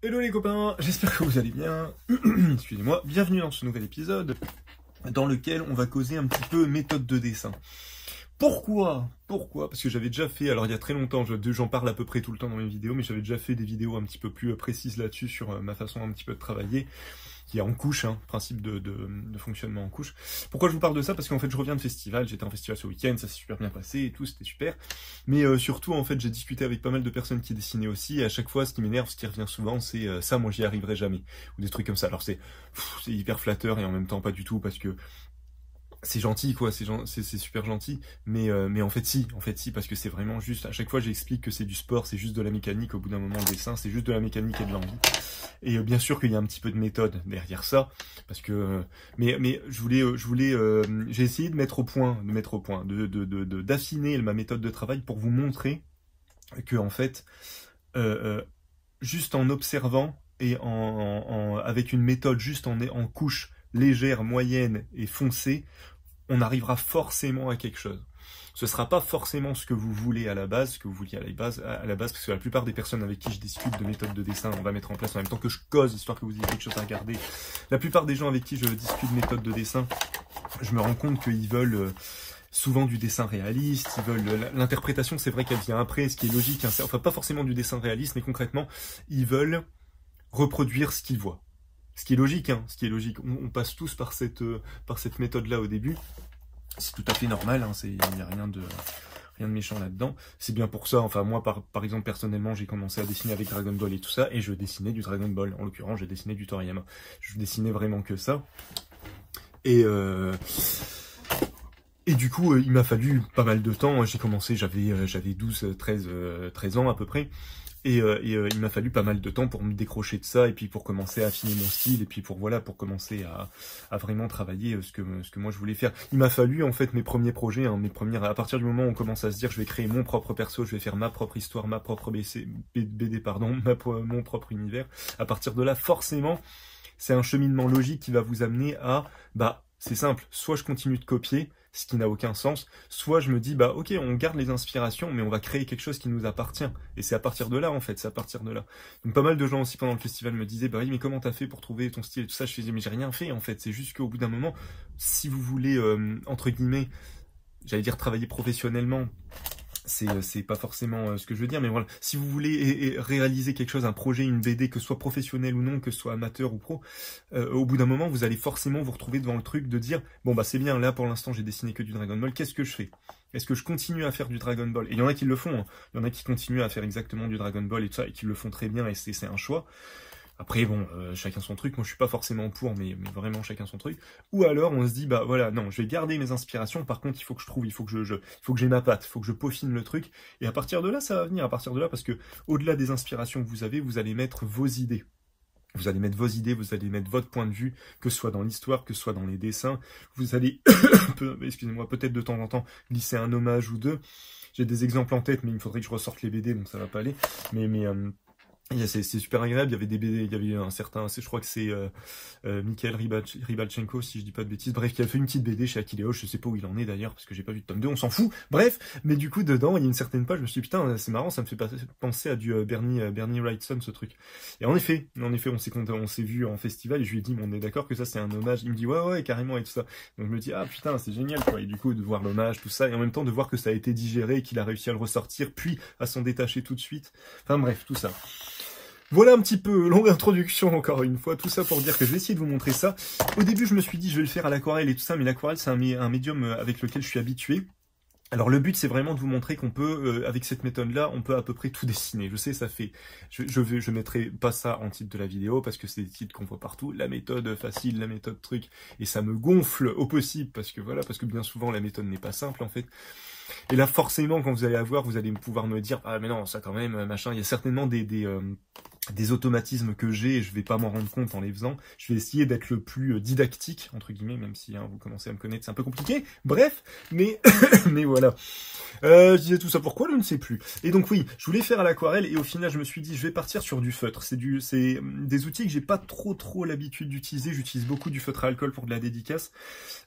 Hello les copains, j'espère que vous allez bien. Excusez-moi, bienvenue dans ce nouvel épisode dans lequel on va causer un petit peu méthode de dessin. Pourquoi? Parce que j'avais déjà fait, alors il y a très longtemps, j'en parle à peu près tout le temps dans mes vidéos, mais j'avais déjà fait des vidéos un petit peu plus précises là-dessus sur ma façon un petit peu de travailler, qui est en couche, hein, principe de fonctionnement en couche. Pourquoi je vous parle de ça? Parce qu'en fait je reviens de festival, j'étais en festival ce week-end, ça s'est super bien passé et tout, c'était super. Mais surtout en fait j'ai discuté avec pas mal de personnes qui dessinaient aussi, et à chaque fois ce qui m'énerve, ce qui revient souvent, c'est ça, moi j'y arriverai jamais. Ou des trucs comme ça. Alors c'est hyper flatteur et en même temps pas du tout, parce que c'est gentil quoi, c'est super gentil, mais en fait si, parce que c'est vraiment juste, à chaque fois j'explique que c'est du sport, c'est juste de la mécanique, au bout d'un moment le dessin, c'est juste de la mécanique et de l'envie. Et bien sûr qu'il y a un petit peu de méthode derrière ça, parce que mais j'ai essayé de mettre au point, d'affiner ma méthode de travail pour vous montrer que en fait, juste en observant et avec une méthode juste en couche légère, moyenne et foncée, on arrivera forcément à quelque chose. Ce sera pas forcément ce que vous voulez à la base, parce que la plupart des personnes avec qui je discute de méthodes de dessin, on va mettre en place en même temps que je cause, histoire que vous ayez quelque chose à regarder. La plupart des gens avec qui je discute de méthodes de dessin, je me rends compte qu'ils veulent souvent du dessin réaliste, ils veulent l'interprétation, c'est vrai qu'elle vient après, ce qui est logique, hein, enfin pas forcément du dessin réaliste, mais concrètement, ils veulent reproduire ce qu'ils voient. Ce qui est logique, hein, ce qui est logique. On passe tous par cette méthode-là au début. C'est tout à fait normal, hein, il n'y a rien de méchant là-dedans. C'est bien pour ça, enfin moi par exemple personnellement j'ai commencé à dessiner avec Dragon Ball et tout ça, et je dessinais du Dragon Ball. En l'occurrence j'ai dessiné du Toriyama. Je dessinais vraiment que ça. Et du coup il m'a fallu pas mal de temps. J'ai commencé, j'avais 13 ans à peu près. Et il m'a fallu pas mal de temps pour me décrocher de ça, et puis pour commencer à affiner mon style, et puis pour commencer à vraiment travailler ce que moi je voulais faire. Il m'a fallu en fait mes premiers projets, hein, à partir du moment où on commence à se dire je vais créer mon propre perso, je vais faire ma propre histoire, ma propre BD, mon propre univers. À partir de là, forcément, c'est un cheminement logique qui va vous amener à, c'est simple, soit je continue de copier, ce qui n'a aucun sens, soit je me dis, ok, on garde les inspirations, mais on va créer quelque chose qui nous appartient. Et c'est à partir de là, en fait, c'est à partir de là. Donc pas mal de gens aussi pendant le festival me disaient, oui, mais comment t'as fait pour trouver ton style et tout ça? Je faisais, mais j'ai rien fait, en fait. C'est juste qu'au bout d'un moment, si vous voulez, entre guillemets, j'allais dire travailler professionnellement, c'est pas forcément ce que je veux dire, mais voilà, si vous voulez réaliser quelque chose, un projet, une BD, que ce soit professionnel ou non, que ce soit amateur ou pro, au bout d'un moment, vous allez forcément vous retrouver devant le truc de dire, bon c'est bien, là pour l'instant j'ai dessiné que du Dragon Ball, qu'est-ce que je fais? Est-ce que je continue à faire du Dragon Ball? Et il y en a qui le font, hein. Il y en a qui continuent à faire exactement du Dragon Ball et tout ça, et qui le font très bien, et c'est un choix. Après, bon, chacun son truc. Moi, je suis pas forcément pour, mais vraiment chacun son truc. Ou alors, on se dit, voilà, non, je vais garder mes inspirations. Par contre, il faut que je trouve, il faut que j'ai ma patte, il faut que je peaufine le truc. Et à partir de là, ça va venir. À partir de là, parce que au-delà des inspirations que vous avez, vous allez mettre vos idées. Vous allez mettre vos idées, vous allez mettre votre point de vue, que ce soit dans l'histoire, que ce soit dans les dessins. Vous allez, excusez-moi, peut-être de temps en temps glisser un hommage ou deux. J'ai des exemples en tête, mais il me faudrait que je ressorte les BD, donc ça va pas aller. C'est super agréable, il y avait des BD, il y avait un certain, je crois que c'est Mikhail Rybalchenko, si je dis pas de bêtises, bref, qui a fait une petite BD chez Akileos, je sais pas où il en est d'ailleurs, parce que j'ai pas vu de tome 2, on s'en fout, bref, mais du coup, dedans, il y a une certaine page, je me suis dit, putain, c'est marrant, ça me fait penser à du Bernie Wrightson, ce truc. Et en effet, on s'est vu en festival, et je lui ai dit, on est d'accord que ça c'est un hommage, il me dit, ouais, carrément, et tout ça. Donc je me dis, ah putain, c'est génial, quoi, et du coup, de voir l'hommage, tout ça, et en même temps, de voir que ça a été digéré, qu'il a réussi à le ressortir, puis à s'en détacher tout de suite, enfin bref, tout ça. Voilà un petit peu, longue introduction encore une fois, tout ça pour dire que je vais essayer de vous montrer ça. Au début, je me suis dit, je vais le faire à l'aquarelle et tout ça, mais l'aquarelle, c'est un médium avec lequel je suis habitué. Alors le but, c'est vraiment de vous montrer qu'on peut, avec cette méthode-là, on peut à peu près tout dessiner. Je sais, ça fait... Je mettrai pas ça en titre de la vidéo, parce que c'est des titres qu'on voit partout. La méthode facile, la méthode truc, et ça me gonfle au possible, parce que bien souvent, la méthode n'est pas simple, en fait. Et là, forcément, quand vous allez avoir, vous allez pouvoir me dire, ah mais non, ça quand même, machin, il y a certainement des automatismes que j'ai, et je vais pas m'en rendre compte en les faisant. Je vais essayer d'être le plus didactique, entre guillemets, même si vous commencez à me connaître, c'est un peu compliqué. Bref, mais voilà. Je disais tout ça pourquoi, je ne sais plus. Et donc oui, je voulais faire à l'aquarelle, et au final, je me suis dit, je vais partir sur du feutre. C'est des outils que j'ai pas trop l'habitude d'utiliser. J'utilise beaucoup du feutre à alcool pour de la dédicace.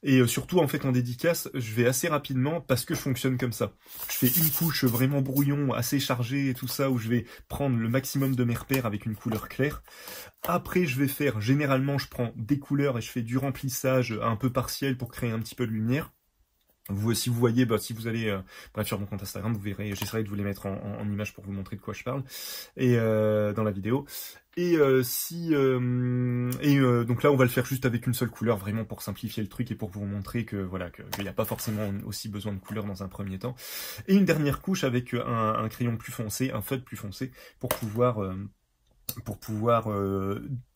Et surtout, en fait, en dédicace, je vais assez rapidement, parce que je fonctionne comme ça. Je fais une couche vraiment brouillon, assez chargée et tout ça, où je vais prendre le maximum de mes repères, faire avec une couleur claire. Après, je vais faire, généralement, je prends des couleurs et je fais du remplissage un peu partiel pour créer un petit peu de lumière. Si vous voyez, si vous allez bref, sur mon compte Instagram, vous verrez, j'essaierai de vous les mettre en image pour vous montrer de quoi je parle, et dans la vidéo. Et donc là, on va le faire juste avec une seule couleur, vraiment pour simplifier le truc et pour vous montrer que voilà, qu'il n'y a pas forcément aussi besoin de couleurs dans un premier temps. Et une dernière couche avec un crayon plus foncé, un feutre plus foncé, pour pouvoir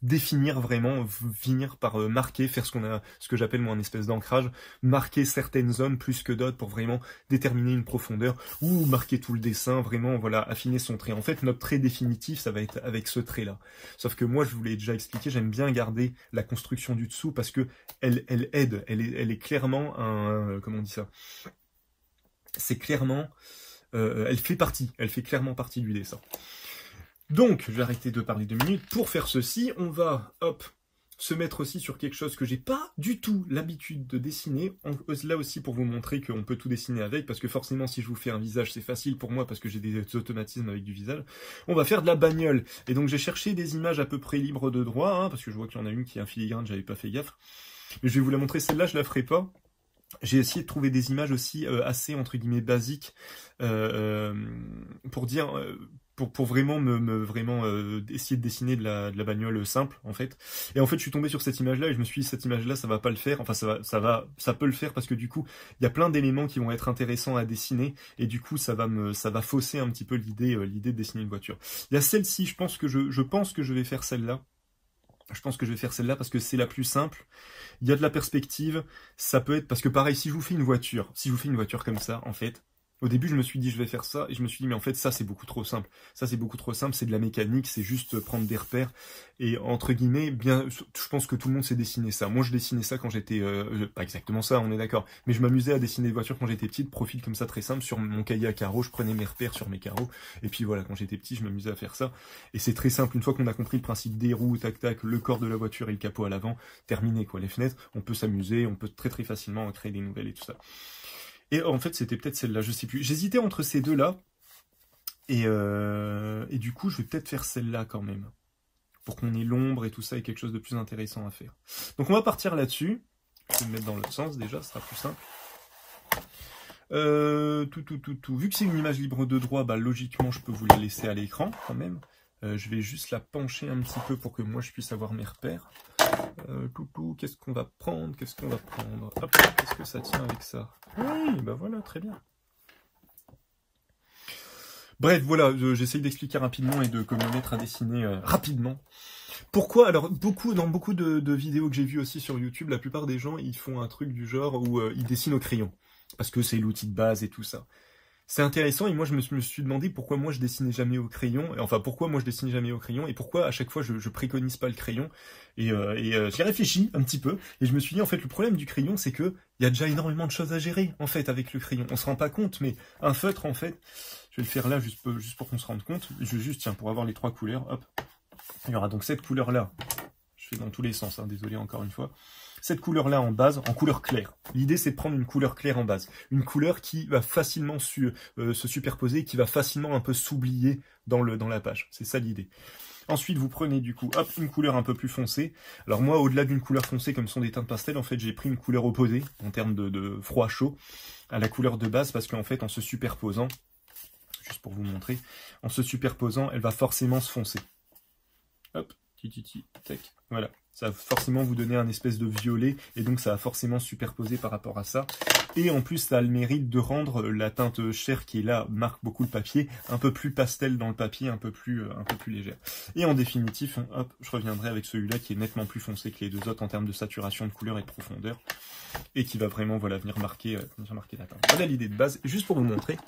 définir vraiment, finir par marquer, faire ce que j'appelle moi un espèce d'ancrage, marquer certaines zones plus que d'autres pour vraiment déterminer une profondeur, ou marquer tout le dessin, vraiment, voilà, affiner son trait. En fait, notre trait définitif, ça va être avec ce trait-là. Sauf que moi, je vous l'ai déjà expliqué, j'aime bien garder la construction du dessous parce que elle aide, elle est clairement comment on dit ça? C'est clairement, elle fait clairement partie du dessin. Donc, je vais arrêter de parler 2 minutes. Pour faire ceci, on va, se mettre aussi sur quelque chose que j'ai pas du tout l'habitude de dessiner. Là aussi, pour vous montrer qu'on peut tout dessiner avec, parce que forcément, si je vous fais un visage, c'est facile pour moi, parce que j'ai des automatismes avec du visage. On va faire de la bagnole. Et donc, j'ai cherché des images à peu près libres de droit, parce que je vois qu'il y en a une qui est un filigrane, j'avais pas fait gaffe. Mais je vais vous la montrer, celle-là, je la ferai pas. J'ai essayé de trouver des images aussi assez, entre guillemets, basiques, pour dire... Pour vraiment essayer de dessiner de la bagnole simple en fait. Et en fait je suis tombé sur cette image là et je me suis dit cette image là ça va pas le faire, enfin ça peut le faire parce que du coup il y a plein d'éléments qui vont être intéressants à dessiner et du coup ça va fausser un petit peu l'idée de dessiner une voiture. Il y a celle-ci, je pense que je vais faire celle-là. Je pense que je vais faire celle-là parce que c'est la plus simple. Il y a de la perspective, ça peut être parce que pareil si je vous fais une voiture comme ça en fait. Au début, je me suis dit, je vais faire ça, et je me suis dit, mais en fait, ça, c'est beaucoup trop simple. Ça, c'est beaucoup trop simple, c'est de la mécanique, c'est juste prendre des repères. Et entre guillemets, je pense que tout le monde sait dessiner ça. Moi, je dessinais ça quand j'étais... pas exactement ça, on est d'accord. Mais je m'amusais à dessiner des voitures quand j'étais petite, profil comme ça, très simple, sur mon cahier à carreaux, je prenais mes repères sur mes carreaux. Et puis voilà, quand j'étais petit, je m'amusais à faire ça. Et c'est très simple, une fois qu'on a compris le principe des roues, tac-tac, le corps de la voiture et le capot à l'avant, terminé, quoi. Les fenêtres, on peut s'amuser, on peut très très facilement créer des nouvelles et tout ça. Et en fait, c'était peut-être celle-là, je sais plus. J'hésitais entre ces deux-là. Et du coup, je vais peut-être faire celle-là quand même. Pour qu'on ait l'ombre et tout ça et quelque chose de plus intéressant à faire. Donc on va partir là-dessus. Je vais me mettre dans l'autre sens déjà, ce sera plus simple. Vu que c'est une image libre de droit, bah logiquement, je peux vous la laisser à l'écran quand même. Je vais juste la pencher un petit peu pour que moi, je puisse avoir mes repères. Qu'est-ce qu'on va prendre? Hop, qu'est-ce que ça tient avec ça? Oui, bah voilà, très bien. Bref, voilà, j'essaye d'expliquer rapidement et de me mettre à dessiner rapidement. Pourquoi? Alors, dans beaucoup de vidéos que j'ai vues aussi sur YouTube, la plupart des gens, ils font un truc du genre où ils dessinent au crayon. Parce que c'est l'outil de base et tout ça. C'est intéressant et moi je me suis demandé pourquoi moi je dessinais jamais au crayon, enfin pourquoi moi je dessinais jamais au crayon et pourquoi à chaque fois je préconise pas le crayon et j'y ai réfléchi un petit peu et je me suis dit en fait le problème du crayon c'est que il y a déjà énormément de choses à gérer en fait avec le crayon, on se rend pas compte mais un feutre en fait, je vais le faire là juste pour qu'on se rende compte, je vais juste tiens pour avoir les 3 couleurs, hop, il y aura donc cette couleur là, je fais dans tous les sens, hein, désolé encore une fois. Cette couleur-là en base, en couleur claire. L'idée, c'est de prendre une couleur claire en base. Une couleur qui va facilement se superposer, qui va facilement un peu s'oublier dans la page. C'est ça l'idée. Ensuite, vous prenez du coup, hop, une couleur un peu plus foncée. Alors moi, au-delà d'une couleur foncée comme sont des teintes pastel, en fait, j'ai pris une couleur opposée, en termes de froid-chaud, à la couleur de base, parce qu'en fait, en se superposant, juste pour vous montrer, en se superposant, elle va forcément se foncer. Hop, tac, voilà. Ça va forcément vous donner un espèce de violet, et donc ça va forcément se superposer par rapport à ça. Et en plus, ça a le mérite de rendre la teinte chair qui est là, marque beaucoup le papier, un peu plus pastel dans le papier, un peu plus légère. Et en définitif, hop, je reviendrai avec celui-là qui est nettement plus foncé que les deux autres en termes de saturation de couleur et de profondeur, et qui va vraiment voilà, venir marquer la teinte. Voilà l'idée de base, juste pour vous montrer.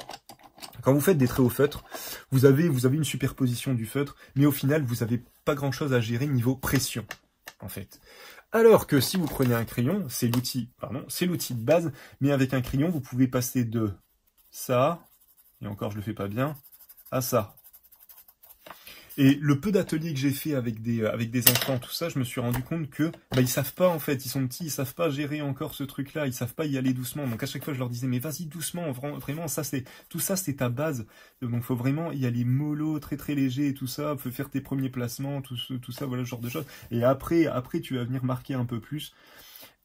Quand vous faites des traits au feutre, vous avez une superposition du feutre, mais au final, vous n'avez pas grand-chose à gérer niveau pression, en fait. Alors que si vous prenez un crayon, c'est l'outil de base, mais avec un crayon, vous pouvez passer de ça, et encore je le fais pas bien, à ça. Et le peu d'ateliers que j'ai fait avec des enfants, tout ça, je me suis rendu compte que bah, ils savent pas en fait, ils sont petits, ils savent pas gérer encore ce truc-là, ils savent pas y aller doucement. Donc à chaque fois je leur disais mais vas-y doucement, vraiment ça c'est tout ça c'est ta base. Donc faut vraiment y aller mollo, très très léger et tout ça, faut faire tes premiers placements, tout ça, voilà ce genre de choses. Et après tu vas venir marquer un peu plus.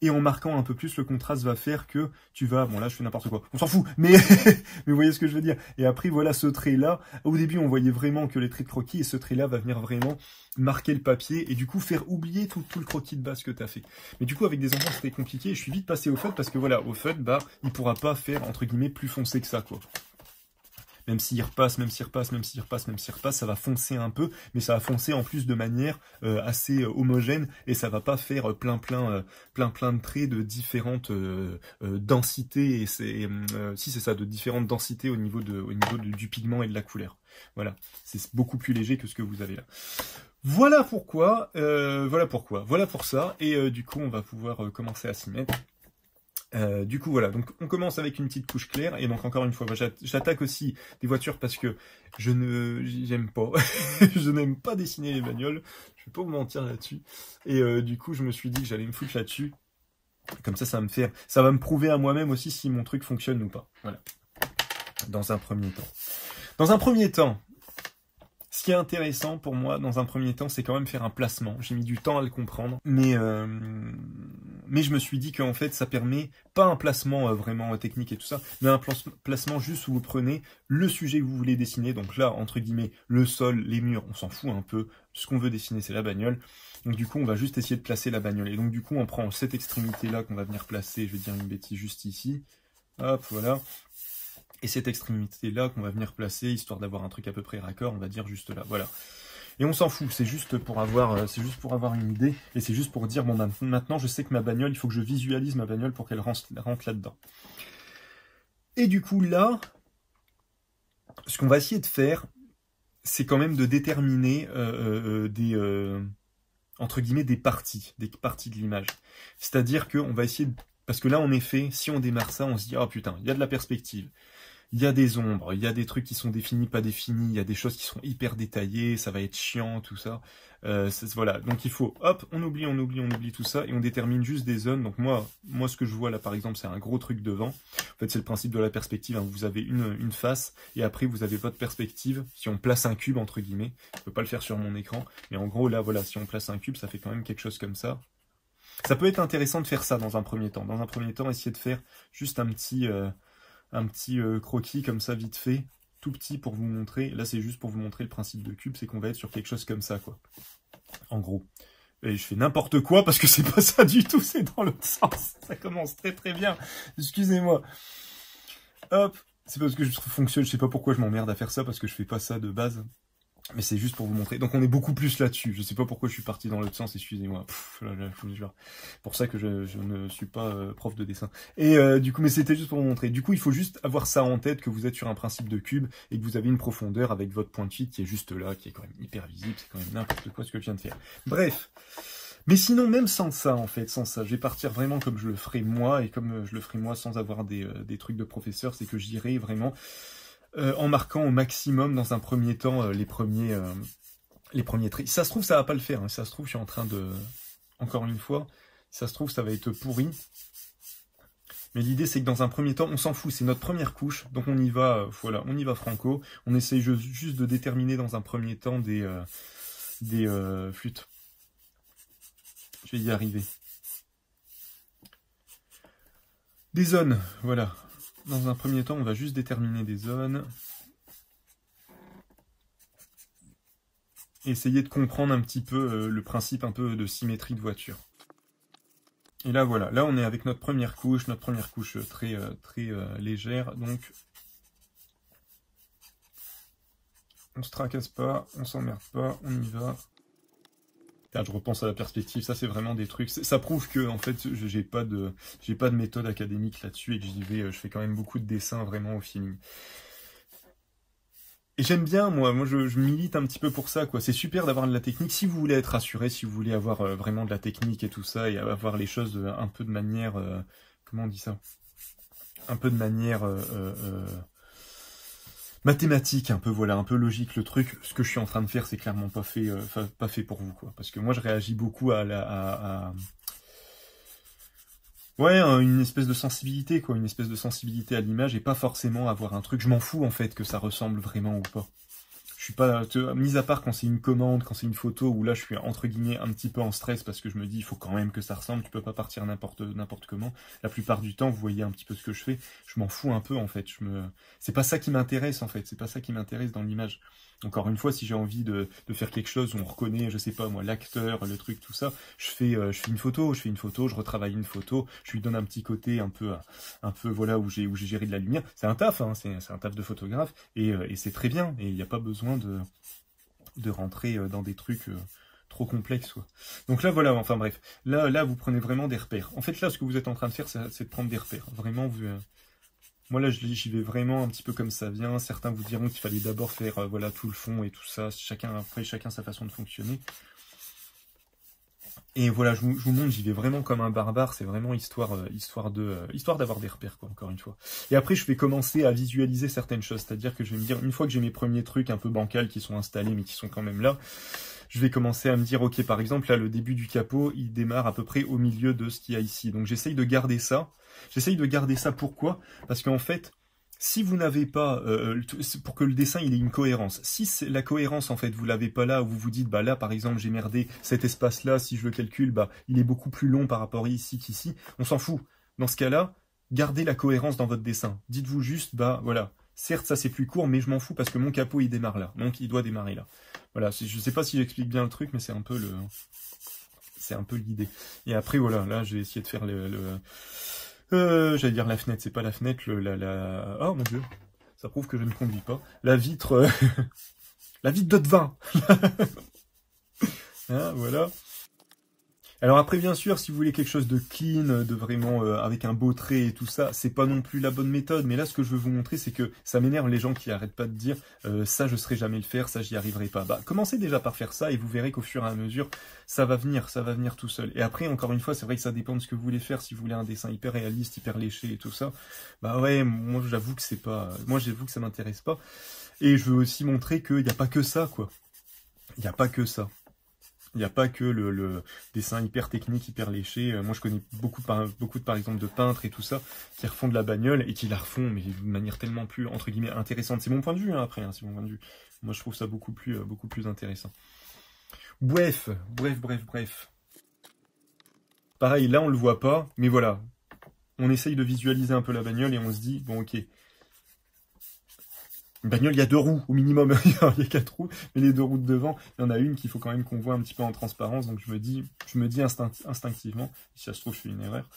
Et en marquant un peu plus, le contraste va faire que tu vas... Bon là, je fais n'importe quoi. On s'en fout, mais... mais vous voyez ce que je veux dire. Et après, voilà, ce trait-là. Au début, on voyait vraiment que les traits de croquis, et ce trait-là va venir vraiment marquer le papier, et du coup, faire oublier tout le croquis de base que tu as fait. Mais du coup, avec des enfants, c'était compliqué, et je suis vite passé au feutre, parce que voilà, au feutre, bah, il pourra pas faire, entre guillemets, plus foncé que ça, quoi. Même s'il repasse, ça va foncer un peu, mais ça va foncer en plus de manière assez homogène, et ça va pas faire plein de traits de différentes densités, et c'est si c'est ça, de différentes densités au niveau du pigment et de la couleur. Voilà, c'est beaucoup plus léger que ce que vous avez là. Voilà pourquoi, voilà pour ça, et du coup on va pouvoir commencer à s'y mettre. Du coup voilà, donc on commence avec une petite couche claire, et donc encore une fois, j'attaque aussi des voitures parce que j'aime pas, je n'aime pas dessiner les bagnoles, je vais pas vous mentir là-dessus, et du coup je me suis dit que j'allais me foutre là-dessus, comme ça ça va me prouver à moi-même aussi si mon truc fonctionne ou pas, voilà, dans un premier temps. Ce qui est intéressant pour moi, dans un premier temps, c'est quand même faire un placement. J'ai mis du temps à le comprendre, mais je me suis dit qu'en fait, ça permet pas un placement vraiment technique et tout ça, mais un placement juste où vous prenez le sujet que vous voulez dessiner. Donc là, entre guillemets, le sol, les murs, on s'en fout un peu. Ce qu'on veut dessiner, c'est la bagnole. Donc du coup, on va juste essayer de placer la bagnole. Et donc du coup, on prend cette extrémité-là qu'on va venir placer, je vais dire une bêtise, juste ici. Hop, voilà. Et cette extrémité-là qu'on va venir placer, histoire d'avoir un truc à peu près raccord, on va dire juste là, voilà. Et on s'en fout, c'est juste pour avoir une idée, et c'est juste pour dire, bon, maintenant je sais que ma bagnole, il faut que je visualise ma bagnole pour qu'elle rentre là-dedans. Et du coup, là, ce qu'on va essayer de faire, c'est quand même de déterminer entre guillemets, des parties de l'image. C'est-à-dire qu'on va essayer de... Parce que là, en effet, si on démarre ça, on se dit, oh putain, il y a de la perspective. Il y a des ombres, il y a des trucs qui sont définis, pas définis, il y a des choses qui sont hyper détaillées, ça va être chiant, tout ça. Voilà, donc il faut, hop, on oublie tout ça, et on détermine juste des zones. Donc moi ce que je vois là, par exemple, c'est un gros truc devant. En fait, c'est le principe de la perspective, hein. Vous avez une face, et après vous avez votre perspective. Si on place un cube, entre guillemets, je peux pas le faire sur mon écran, mais en gros, là, voilà, si on place un cube, ça fait quand même quelque chose comme ça. Ça peut être intéressant de faire ça dans un premier temps. Dans un premier temps, essayer de faire juste un petit croquis comme ça vite fait, tout petit pour vous montrer. Là c'est juste pour vous montrer le principe de cube, c'est qu'on va être sur quelque chose comme ça, quoi, en gros. Et je fais n'importe quoi parce que c'est pas ça du tout, c'est dans l'autre sens. Ça commence très très bien, excusez-moi. Hop, c'est parce que je fonctionne, je sais pas pourquoi je m'emmerde à faire ça, parce que je fais pas ça de base. Mais c'est juste pour vous montrer. Donc on est beaucoup plus là-dessus. Je sais pas pourquoi je suis parti dans l'autre sens, excusez-moi. Pour ça que je ne suis pas prof de dessin. Et du coup, mais c'était juste pour vous montrer. Du coup, il faut juste avoir ça en tête, que vous êtes sur un principe de cube, et que vous avez une profondeur avec votre point de fuite qui est juste là, qui est quand même hyper visible. C'est quand même n'importe quoi ce que je viens de faire. Bref. Mais sinon, même sans ça, en fait, sans ça, je vais partir vraiment comme je le ferai moi, et comme je le ferai moi sans avoir des trucs de professeur, c'est que j'irai vraiment... en marquant au maximum dans un premier temps les premiers traits. Si ça se trouve, ça va pas le faire. Hein. Si ça se trouve, je suis en train de... Encore une fois, si ça se trouve, ça va être pourri. Mais l'idée, c'est que dans un premier temps, on s'en fout. C'est notre première couche. Donc on y va, voilà, on y va franco. On essaye juste de déterminer dans un premier temps des flûtes. Je vais y arriver. Des zones, voilà. Dans un premier temps, on va juste déterminer des zones. Et essayer de comprendre un petit peu le principe un peu de symétrie de voiture. Et là, voilà. Là, on est avec notre première couche très légère. Donc, on se tracasse pas, on s'emmerde pas, on y va. Je repense à la perspective, ça c'est vraiment des trucs, ça prouve que en fait j'ai pas de méthode académique là-dessus, et que j'y vais, je fais quand même beaucoup de dessins vraiment au feeling. Et j'aime bien, moi je milite un petit peu pour ça, quoi. C'est super d'avoir de la technique, si vous voulez être rassuré, si vous voulez avoir vraiment de la technique et tout ça, et avoir les choses un peu de manière, comment on dit ça, un peu de manière mathématique, un peu, voilà, un peu logique le truc. Ce que je suis en train de faire, c'est clairement pas fait, pas fait pour vous, quoi. Parce que moi, je réagis beaucoup ouais, une espèce de sensibilité, quoi, une espèce de sensibilité à l'image et pas forcément avoir un truc. Je m'en fous, en fait, que ça ressemble vraiment ou pas. Je suis pas, mis à part quand c'est une commande, quand c'est une photo, où là je suis entre guillemets un petit peu en stress parce que je me dis il faut quand même que ça ressemble, tu peux pas partir n'importe comment. La plupart du temps, vous voyez un petit peu ce que je fais, je m'en fous un peu en fait. C'est pas ça qui m'intéresse en fait, c'est pas ça qui m'intéresse dans l'image. Encore une fois, si j'ai envie de faire quelque chose où on reconnaît, je sais pas moi, l'acteur, le truc, tout ça, je fais une photo, je retravaille une photo, je lui donne un petit côté un peu voilà où j'ai géré de la lumière. C'est un taf, hein, c'est un taf de photographe et c'est très bien et il n'y a pas besoin de rentrer dans des trucs trop complexes quoi. Donc là voilà, enfin bref, là vous prenez vraiment des repères. En fait là ce que vous êtes en train de faire c'est de prendre des repères. Vraiment moi là j'y vais vraiment un petit peu comme ça vient. Certains vous diront qu'il fallait d'abord faire voilà tout le fond et tout ça. Chacun sa façon de fonctionner. Et voilà, je vous montre, j'y vais vraiment comme un barbare, c'est vraiment histoire d'avoir des repères, quoi, encore une fois. Et après, je vais commencer à visualiser certaines choses, c'est-à-dire que je vais me dire, une fois que j'ai mes premiers trucs un peu bancals qui sont installés, mais qui sont quand même là, je vais commencer à me dire, ok, par exemple, là, le début du capot, il démarre à peu près au milieu de ce qu'il y a ici. Donc j'essaye de garder ça. Pourquoi? Parce qu'en fait, si vous n'avez pas, pour que le dessin il ait une cohérence, si la cohérence en fait vous l'avez pas là, où vous vous dites bah là par exemple j'ai merdé, cet espace là si je le calcule bah il est beaucoup plus long par rapport ici qu'ici, on s'en fout. Dans ce cas-là, gardez la cohérence dans votre dessin. Dites-vous juste bah voilà, certes ça c'est plus court mais je m'en fous parce que mon capot il démarre là, donc il doit démarrer là. Voilà, je sais pas si j'explique bien le truc mais c'est un peu l'idée. Et après voilà, là j'ai essayé de faire j'allais dire la fenêtre, c'est pas la fenêtre, oh mon dieu, ça prouve que je ne conduis pas. La vitre, la vitre de devin. Hein, voilà. Alors après, bien sûr, si vous voulez quelque chose de clean, de vraiment avec un beau trait et tout ça, c'est pas non plus la bonne méthode. Mais là, ce que je veux vous montrer, c'est que ça m'énerve les gens qui arrêtent pas de dire ça, je saurais jamais le faire, ça, j'y arriverai pas. Bah, commencez déjà par faire ça et vous verrez qu'au fur et à mesure, ça va venir tout seul. Et après, encore une fois, c'est vrai que ça dépend de ce que vous voulez faire. Si vous voulez un dessin hyper réaliste, hyper léché et tout ça, bah ouais, moi j'avoue que ça m'intéresse pas. Et je veux aussi montrer qu'il n'y a pas que ça, quoi. Il n'y a pas que ça. Il n'y a pas que le dessin hyper technique, hyper léché. Moi, je connais beaucoup par exemple, de peintres et tout ça, qui refont de la bagnole et qui la refont, mais d'une manière tellement plus, entre guillemets, intéressante. C'est mon point de vue, hein, après, hein, c'est mon point de vue. Moi, je trouve ça beaucoup plus intéressant. Bref. Pareil, là, on le voit pas, mais voilà. On essaye de visualiser un peu la bagnole et on se dit, bon, ok. Une bagnole, il y a 2 roues au minimum, il y a 4 roues, mais les 2 roues de devant, il y en a une qu'il faut quand même qu'on voit un petit peu en transparence, donc je me dis instinctivement, si ça se trouve je fais une erreur,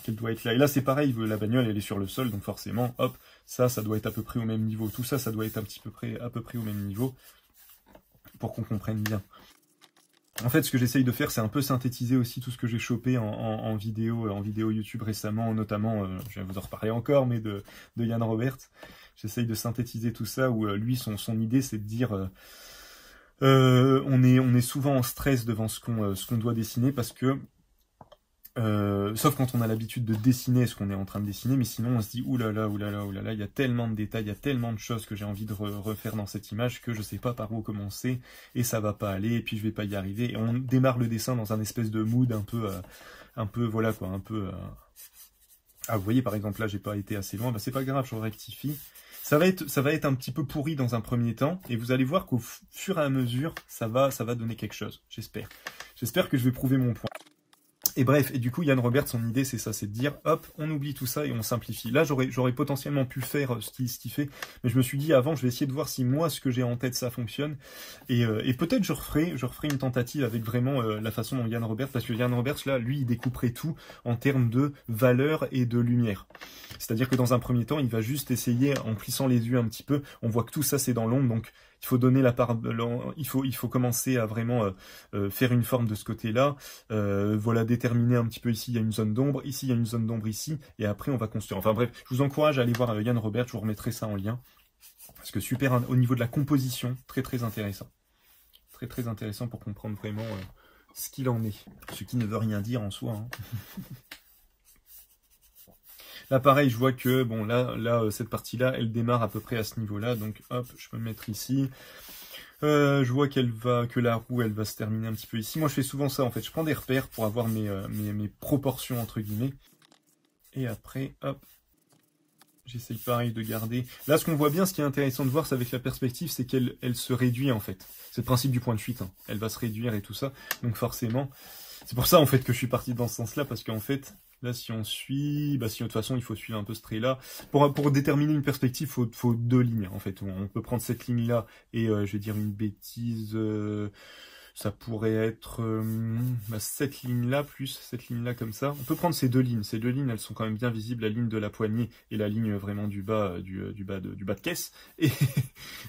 qu'elle doit être là. Et là c'est pareil, la bagnole elle est sur le sol, donc forcément, hop, ça doit être à peu près au même niveau, tout ça doit être à peu près au même niveau, pour qu'on comprenne bien. En fait, ce que j'essaye de faire, c'est un peu synthétiser aussi tout ce que j'ai chopé en vidéo YouTube récemment, notamment, je vais vous en reparler encore, mais de Yann Roberts. J'essaye de synthétiser tout ça, où lui, son idée, c'est de dire on est souvent en stress devant ce qu'on doit dessiner, parce que sauf quand on a l'habitude de dessiner ce qu'on est en train de dessiner, mais sinon on se dit oulala, il y a tellement de détails, il y a tellement de choses que j'ai envie de refaire dans cette image que je sais pas par où commencer, et ça va pas aller, et puis je vais pas y arriver, et on démarre le dessin dans un espèce de mood un peu voilà quoi, un peu... Ah vous voyez par exemple là j'ai pas été assez loin, bah c'est pas grave, je rectifie. Ça va être un petit peu pourri dans un premier temps, et vous allez voir qu'au fur et à mesure, ça va donner quelque chose, j'espère. J'espère que je vais prouver mon point. Et bref, et du coup, Yann Roberts, son idée, c'est ça, c'est de dire, hop, on oublie tout ça et on simplifie. Là, j'aurais potentiellement pu faire ce qu'il fait, mais je me suis dit, avant, je vais essayer de voir si moi, ce que j'ai en tête, ça fonctionne. Et peut-être je referai une tentative avec vraiment la façon dont Yann Roberts, parce que Yann Roberts, là, lui, il découperait tout en termes de valeur et de lumière. C'est-à-dire que dans un premier temps, il va juste essayer, en plissant les yeux un petit peu, on voit que tout ça, c'est dans l'ombre, donc il faut donner la part, il faut commencer à vraiment faire une forme de ce côté-là. Voilà, déterminer un petit peu ici, il y a une zone d'ombre, ici, il y a une zone d'ombre ici, et après, on va construire. Enfin bref, je vous encourage à aller voir Yann Roberts, je vous remettrai ça en lien. Parce que super, au niveau de la composition, très intéressant. Très intéressant pour comprendre vraiment ce qu'il en est. Ce qui ne veut rien dire en soi. Hein. Là, pareil, je vois que, bon, là, cette partie-là, elle démarre à peu près à ce niveau-là. Donc, hop, je peux me mettre ici. Je vois que la roue, elle va se terminer un petit peu ici. Moi, je fais souvent ça, en fait. Je prends des repères pour avoir mes proportions, entre guillemets. Et après, hop, j'essaye pareil de garder. Là, ce qu'on voit bien, ce qui est intéressant de voir, c'est avec la perspective, c'est qu'elle se réduit, en fait. C'est le principe du point de fuite, hein. Elle va se réduire et tout ça. Donc, forcément, c'est pour ça, en fait, que je suis parti dans ce sens-là, parce qu'en fait, là, si on suit, bah, si de toute façon, il faut suivre un peu ce trait-là. Pour déterminer une perspective, faut 2 lignes, en fait. On peut prendre cette ligne-là, et je vais dire une bêtise, ça pourrait être cette ligne-là, plus cette ligne-là comme ça. On peut prendre ces 2 lignes. Ces 2 lignes, elles sont quand même bien visibles, la ligne de la poignée et la ligne vraiment du bas, du bas de caisse.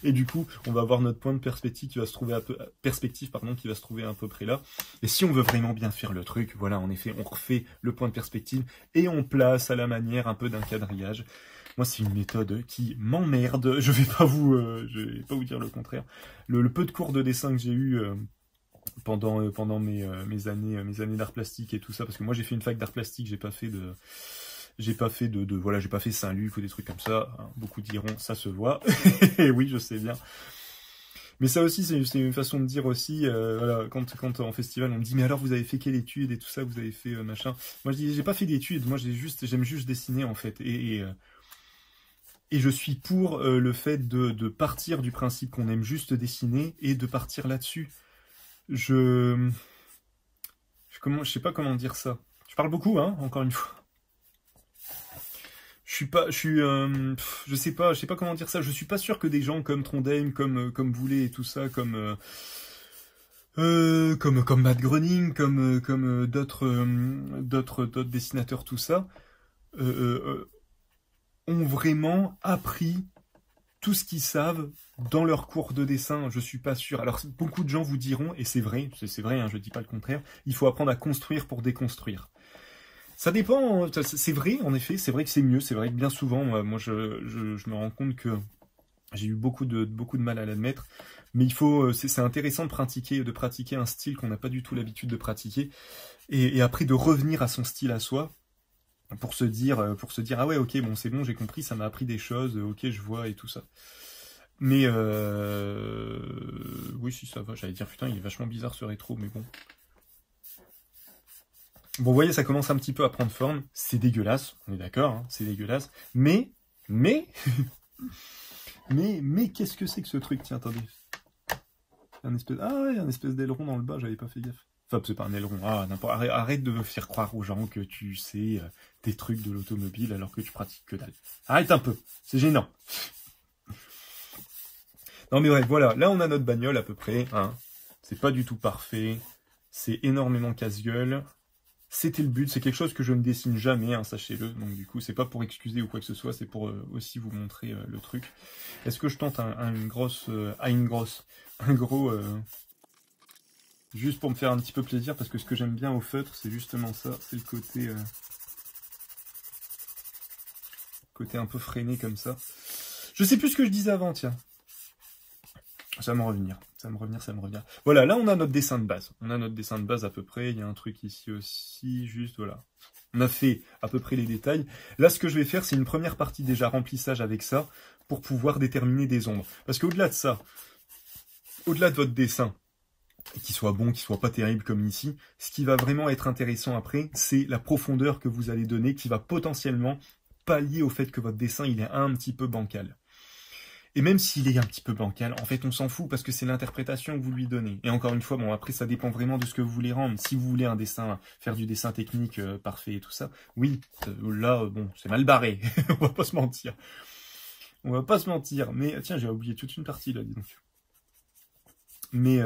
Et du coup, on va avoir notre point de perspective qui va se trouver qui va se trouver à peu près là. Et si on veut vraiment bien faire le truc, voilà, en effet, on refait le point de perspective et on place à la manière un peu d'un quadrillage. Moi, c'est une méthode qui m'emmerde. Je vais pas vous dire le contraire. Le peu de cours de dessin que j'ai eu pendant mes années d'art plastique et tout ça, parce que moi j'ai fait une fac d'art plastique, j'ai pas fait Saint-Luc ou des trucs comme ça, hein. Beaucoup diront ça se voit. Et oui, je sais bien. Mais ça aussi, c'est une façon de dire aussi, voilà, quand en festival on me dit mais alors vous avez fait quelle étude et tout ça, vous avez fait machin. Moi je dis j'ai pas fait d'études, moi j'aime juste dessiner en fait. Et je suis pour le fait de partir du principe qu'on aime juste dessiner et de partir là-dessus. Je sais pas comment dire ça. Je parle beaucoup, hein, encore une fois. Je sais pas comment dire ça. Je suis pas sûr que des gens comme Trondheim, comme Boulet et tout ça, comme Matt Groening, comme d'autres dessinateurs, tout ça, ont vraiment appris tout ce qu'ils savent dans leur cours de dessin. Je suis pas sûr. Alors beaucoup de gens vous diront, et c'est vrai, hein, je dis pas le contraire, il faut apprendre à construire pour déconstruire. Ça dépend, c'est vrai, en effet, c'est vrai que c'est mieux, c'est vrai que bien souvent, moi je me rends compte que j'ai eu beaucoup de mal à l'admettre, mais c'est intéressant de pratiquer un style qu'on n'a pas du tout l'habitude de pratiquer, et après de revenir à son style à soi, pour se dire ah ouais, ok, bon, c'est bon, j'ai compris, ça m'a appris des choses, ok, je vois, et tout ça. Mais oui, si ça va, j'allais dire, putain, il est vachement bizarre ce rétro, mais bon. Bon, vous voyez, ça commence un petit peu à prendre forme. C'est dégueulasse, on est d'accord, hein, c'est dégueulasse. Mais, qu'est-ce que c'est que ce truc? Tiens, attendez. Un espèce d'aileron dans le bas, j'avais pas fait gaffe. Enfin, c'est pas un aileron. Ah, arrête de me faire croire aux gens que tu sais des trucs de l'automobile alors que tu pratiques que dalle. Arrête un peu, c'est gênant. Non mais bref, voilà, là on a notre bagnole à peu près, hein. C'est pas du tout parfait, c'est énormément casse-gueule. C'était le but, c'est quelque chose que je ne dessine jamais, hein, sachez-le. Donc du coup, c'est pas pour excuser ou quoi que ce soit, c'est pour aussi vous montrer le truc. Est-ce que je tente un gros... juste pour me faire un petit peu plaisir, parce que ce que j'aime bien au feutre, c'est justement ça, c'est le côté un peu freiné comme ça. Je sais plus ce que je disais avant, tiens. Ça va me revenir. Voilà, là on a notre dessin de base. On a notre dessin de base à peu près. Il y a un truc ici aussi, juste voilà. On a fait à peu près les détails. Là, ce que je vais faire, c'est une première partie déjà remplissage avec ça, pour pouvoir déterminer des ombres. Parce qu'au-delà de ça, au-delà de votre dessin, qu'il soit bon, qu'il soit pas terrible comme ici, ce qui va vraiment être intéressant après, c'est la profondeur que vous allez donner, qui va potentiellement pallier au fait que votre dessin il est un petit peu bancal. Et même s'il est un petit peu bancal, en fait, on s'en fout parce que c'est l'interprétation que vous lui donnez. Et encore une fois, bon, après, ça dépend vraiment de ce que vous voulez rendre. Si vous voulez faire du dessin technique parfait et tout ça, oui, là, bon, c'est mal barré. On va pas se mentir. Mais tiens, j'ai oublié toute une partie là, dis donc. Mais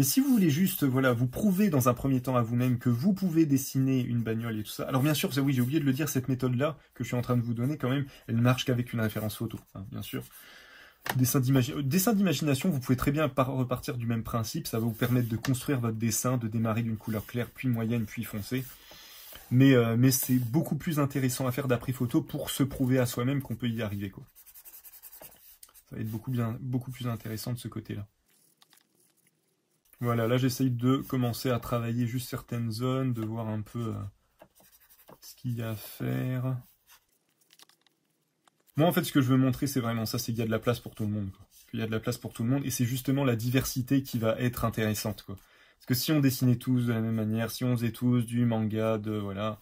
si vous voulez juste, voilà, vous prouver dans un premier temps à vous-même que vous pouvez dessiner une bagnole et tout ça. Alors bien sûr, oui, j'ai oublié de le dire, cette méthode-là que je suis en train de vous donner quand même, elle ne marche qu'avec une référence photo, hein, bien sûr. Dessin d'imagination, vous pouvez très bien repartir du même principe, ça va vous permettre de construire votre dessin, de démarrer d'une couleur claire, puis moyenne, puis foncée. Mais c'est beaucoup plus intéressant à faire d'après photo pour se prouver à soi-même qu'on peut y arriver, quoi. Ça va être beaucoup plus intéressant de ce côté-là. Voilà, là j'essaye de commencer à travailler juste certaines zones, de voir un peu ce qu'il y a à faire. Moi, en fait, ce que je veux montrer, c'est vraiment ça, c'est qu'il y a de la place pour tout le monde, quoi. Qu'il y a de la place pour tout le monde, et c'est justement la diversité qui va être intéressante, quoi. Parce que si on dessinait tous de la même manière, si on faisait tous du manga, voilà...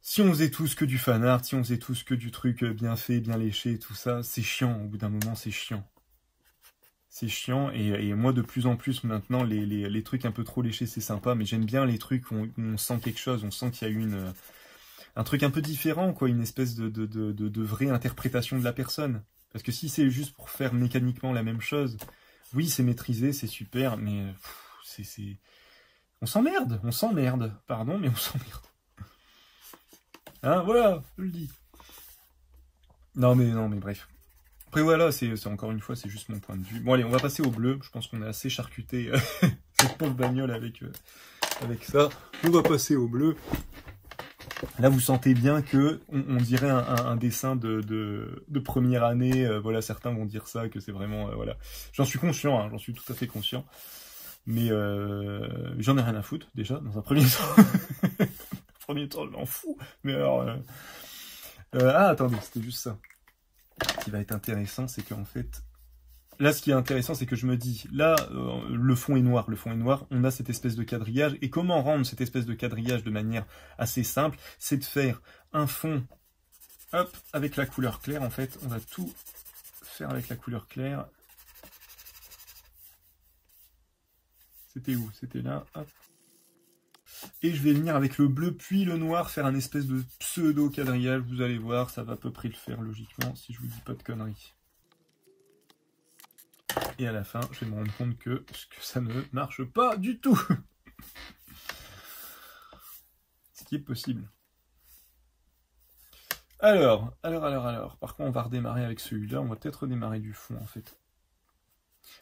Si on faisait tous que du fanart, si on faisait tous que du truc bien fait, bien léché, tout ça, c'est chiant, au bout d'un moment, c'est chiant. C'est chiant, et moi, de plus en plus, maintenant, les trucs un peu trop léchés, c'est sympa, mais j'aime bien les trucs où on sent quelque chose, on sent qu'il y a eu un truc un peu différent, quoi, une espèce de vraie interprétation de la personne. Parce que si c'est juste pour faire mécaniquement la même chose, oui, c'est maîtrisé, c'est super, mais on s'emmerde, pardon, mais on s'emmerde. Hein, voilà, je le dis. Non, mais bref. Après, voilà, c'est encore une fois, c'est juste mon point de vue. Bon, allez, on va passer au bleu. Je pense qu'on a assez charcuté cette pauvre bagnole avec ça. On va passer au bleu. Là, vous sentez bien que on dirait un dessin de première année. Voilà, certains vont dire ça, que c'est vraiment... voilà. J'en suis conscient, hein, j'en suis tout à fait conscient. Mais j'en ai rien à foutre, déjà, dans un premier temps. Premier temps, je m'en fous. Mais alors... ah, attendez, c'était juste ça. Ce qui va être intéressant, c'est qu'en fait... Là, ce qui est intéressant, c'est que je me dis, là, le fond est noir, on a cette espèce de quadrillage, et comment rendre cette espèce de quadrillage de manière assez simple, c'est de faire un fond, hop, avec la couleur claire, en fait, on va tout faire avec la couleur claire. C'était où? C'était là, hop. Et je vais venir avec le bleu, puis le noir, faire un espèce de pseudo-quadrillage, vous allez voir, ça va à peu près le faire, logiquement, si je vous dis pas de conneries. Et à la fin, je vais me rendre compte que ça ne marche pas du tout. Ce qui est possible. Alors. Par contre, on va redémarrer avec celui-là. On va peut-être redémarrer du fond, en fait.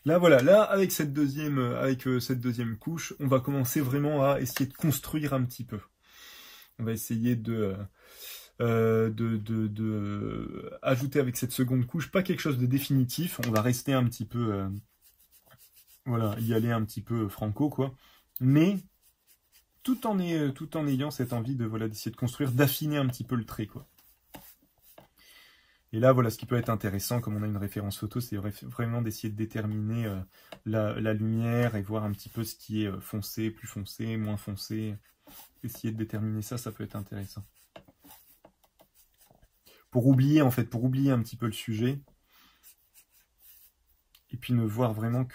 Là, voilà. Là, avec cette deuxième couche, on va commencer vraiment à essayer de construire un petit peu. On va essayer ajouter avec cette seconde couche, pas quelque chose de définitif, on va rester un petit peu, voilà, y aller un petit peu franco, quoi, mais tout en ayant cette envie voilà, d'essayer de construire, d'affiner un petit peu le trait, quoi. Et là, voilà, ce qui peut être intéressant, comme on a une référence photo, c'est vraiment d'essayer de déterminer la lumière et voir un petit peu ce qui est foncé, plus foncé, moins foncé. Essayer de déterminer ça, ça peut être intéressant. Pour oublier un petit peu le sujet, et puis ne voir vraiment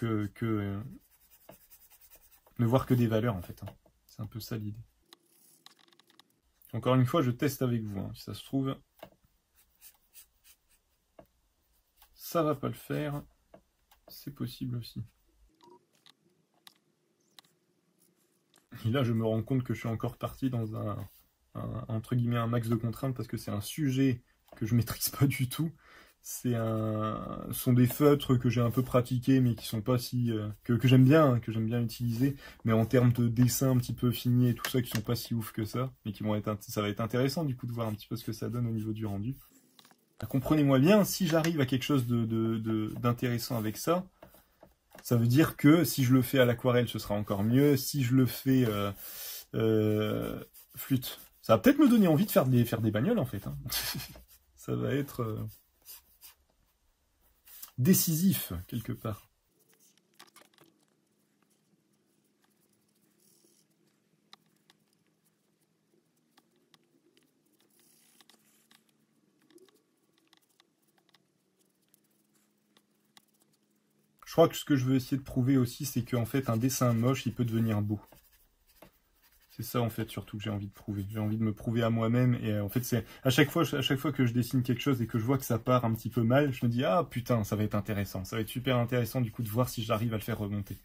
ne voir que des valeurs, en fait. Hein. C'est un peu ça l'idée. Encore une fois, je teste avec vous. Hein. Si ça se trouve, ça va pas le faire. C'est possible aussi. Et là, je me rends compte que je suis encore parti dans entre guillemets, un max de contraintes, parce que c'est un sujet que je maîtrise pas du tout. Ce sont des feutres que j'ai un peu pratiqués, mais qui sont pas si... que j'aime bien utiliser, mais en termes de dessin un petit peu fini et tout ça, qui sont pas si ouf que ça, mais qui vont être... Ça va être intéressant, du coup, de voir un petit peu ce que ça donne au niveau du rendu. Comprenez-moi bien, si j'arrive à quelque chose d'intéressant avec ça, ça veut dire que si je le fais à l'aquarelle, ce sera encore mieux. Si je le fais flûte, ça va peut-être me donner envie de faire des bagnoles, en fait. Hein. Ça va être décisif, quelque part. Je crois que ce que je veux essayer de prouver aussi, c'est qu'en fait, un dessin moche, il peut devenir beau. C'est ça, en fait, surtout que j'ai envie de prouver. J'ai envie de me prouver à moi-même. Et en fait, c'est à chaque fois que je dessine quelque chose et que je vois que ça part un petit peu mal, je me dis, ah putain, ça va être intéressant. Ça va être super intéressant, du coup, de voir si j'arrive à le faire remonter.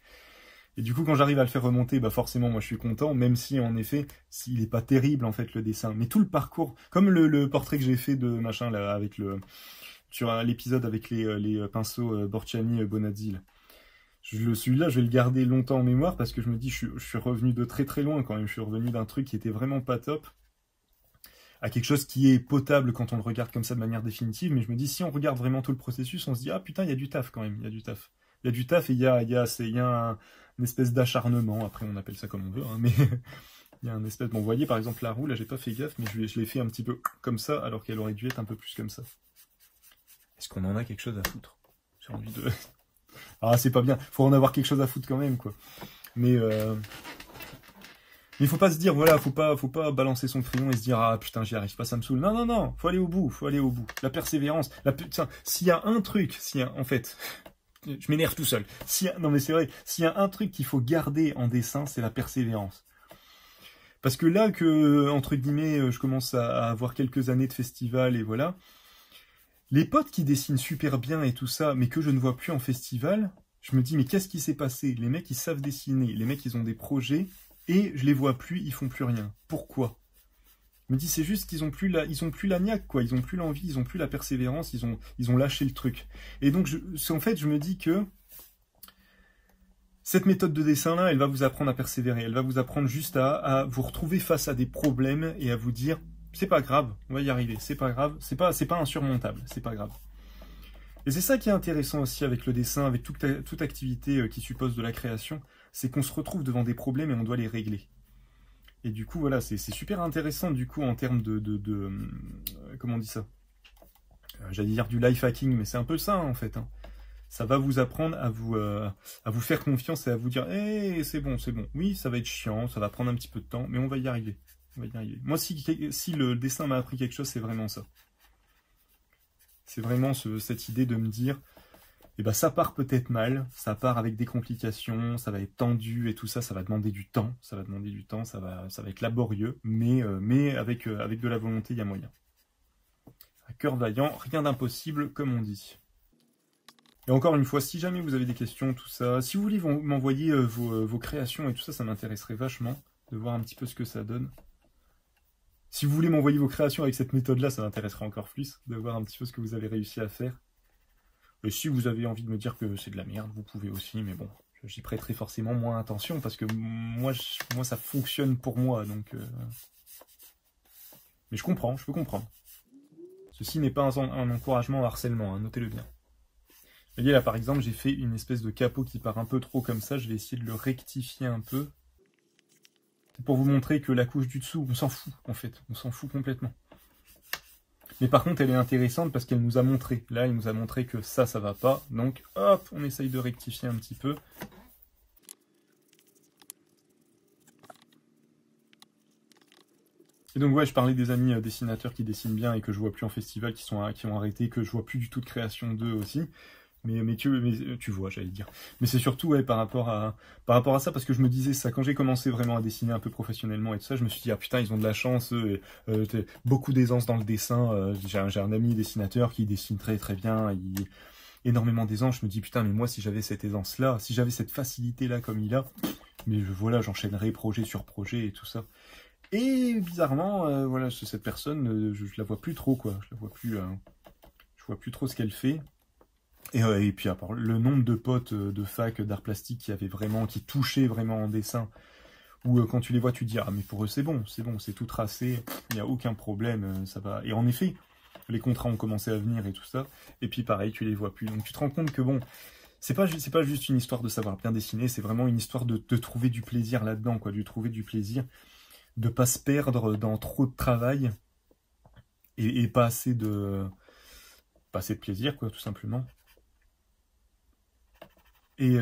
Et du coup, quand j'arrive à le faire remonter, bah forcément, moi, je suis content, même si, en effet, s'il est pas terrible, en fait, le dessin. Mais tout le parcours, comme le portrait que j'ai fait de machin, là, avec sur l'épisode avec les pinceaux Borciani Bonazzi, là. Celui-là, je vais le garder longtemps en mémoire parce que je me dis, je suis revenu de très très loin quand même. Je suis revenu d'un truc qui était vraiment pas top à quelque chose qui est potable quand on le regarde comme ça de manière définitive. Mais je me dis, si on regarde vraiment tout le processus, on se dit, ah putain, il y a du taf quand même. Il y a du taf. Il y a du taf et il y a une espèce d'acharnement. Après, on appelle ça comme on veut, hein, mais il y a une espèce... Bon, vous voyez, par exemple, la roue, là, j'ai pas fait gaffe, mais je l'ai fait un petit peu comme ça, alors qu'elle aurait dû être un peu plus comme ça. Est-ce qu'on en a quelque chose à foutre? J'ai envie de... Ah, c'est pas bien. Faut en avoir quelque chose à foutre quand même, quoi. Mais il faut pas se dire, voilà, faut pas balancer son crayon et se dire, ah putain, j'y arrive pas, ça me saoule. Non, non, non, faut aller au bout, faut aller au bout. La persévérance, putain, s'il y a un truc, en fait, je m'énerve tout seul. Non mais c'est vrai, s'il y a un truc qu'il faut garder en dessin, c'est la persévérance. Parce que là que, entre guillemets, je commence à avoir quelques années de festival et voilà, les potes qui dessinent super bien et tout ça, mais que je ne vois plus en festival, je me dis, mais qu'est-ce qui s'est passé? Les mecs, ils savent dessiner, les mecs, ils ont des projets, et je les vois plus, ils font plus rien. Pourquoi? Je me dis, c'est juste qu'ils ont plus la niaque, quoi. Ils ont plus l'envie, ils ont plus la persévérance, ils ont lâché le truc. Et donc, en fait, je me dis que cette méthode de dessin-là, elle va vous apprendre à persévérer. Elle va vous apprendre juste à vous retrouver face à des problèmes et à vous dire, c'est pas grave, on va y arriver, c'est pas grave, c'est pas insurmontable, c'est pas grave. Et c'est ça qui est intéressant aussi avec le dessin, avec toute activité qui suppose de la création, c'est qu'on se retrouve devant des problèmes et on doit les régler. Et du coup, voilà, c'est super intéressant du coup en termes comment on dit ça? J'allais dire du life hacking, mais c'est un peu ça en fait. Hein. Ça va vous apprendre à vous faire confiance et à vous dire, hey, c'est bon, c'est bon. Oui, ça va être chiant, ça va prendre un petit peu de temps, mais on va y arriver. On va y arriver. Moi, si le dessin m'a appris quelque chose, c'est vraiment ça. C'est vraiment cette idée de me dire, eh ben, ça part peut-être mal, ça part avec des complications, ça va être tendu et tout ça, ça va demander du temps, ça va être laborieux, mais avec de la volonté, il y a moyen. À cœur vaillant, rien d'impossible, comme on dit. Et encore une fois, si jamais vous avez des questions, tout ça, si vous voulez m'envoyer vos créations et tout ça, ça m'intéresserait vachement de voir un petit peu ce que ça donne. Si vous voulez m'envoyer vos créations avec cette méthode-là, ça m'intéresserait encore plus de voir un petit peu ce que vous avez réussi à faire. Et si vous avez envie de me dire que c'est de la merde, vous pouvez aussi, mais bon, j'y prêterai forcément moins attention parce que moi ça fonctionne pour moi, donc... Mais je peux comprendre. Ceci n'est pas un encouragement au harcèlement, hein, notez-le bien. Vous voyez là par exemple j'ai fait une espèce de capot qui part un peu trop comme ça, je vais essayer de le rectifier un peu. C'est pour vous montrer que la couche du dessous, on s'en fout en fait, on s'en fout complètement. Mais par contre elle est intéressante parce qu'elle nous a montré, là il nous a montré que ça va pas, donc hop, on essaye de rectifier un petit peu. Et donc ouais, je parlais des amis dessinateurs qui dessinent bien et que je vois plus en festival, qui ont arrêté, que je vois plus du tout de création d'eux aussi. Mais tu vois, j'allais dire. Mais c'est surtout ouais, par rapport à ça, parce que je me disais ça, quand j'ai commencé vraiment à dessiner un peu professionnellement et tout ça, je me suis dit, ah putain, ils ont de la chance, beaucoup d'aisance dans le dessin. J'ai un ami dessinateur qui dessine très très bien, énormément d'aisance. Je me dis, putain, mais moi, si j'avais cette aisance-là, si j'avais cette facilité-là comme il a, mais voilà, j'enchaînerais projet sur projet et tout ça. Et bizarrement, voilà, cette personne, je la vois plus trop, quoi. Je vois plus trop ce qu'elle fait. Et puis, à part le nombre de potes de fac d'art plastique qui touchaient vraiment en dessin, où quand tu les vois, tu te dis, ah, mais pour eux, c'est bon, c'est tout tracé, il n'y a aucun problème, ça va. Et en effet, les contrats ont commencé à venir et tout ça, et puis pareil, tu les vois plus. Donc tu te rends compte que bon, c'est pas juste une histoire de savoir bien dessiner, c'est vraiment une histoire de trouver du plaisir là-dedans, quoi, de trouver du plaisir, de pas se perdre dans trop de travail, et pas assez de plaisir, quoi, tout simplement. Et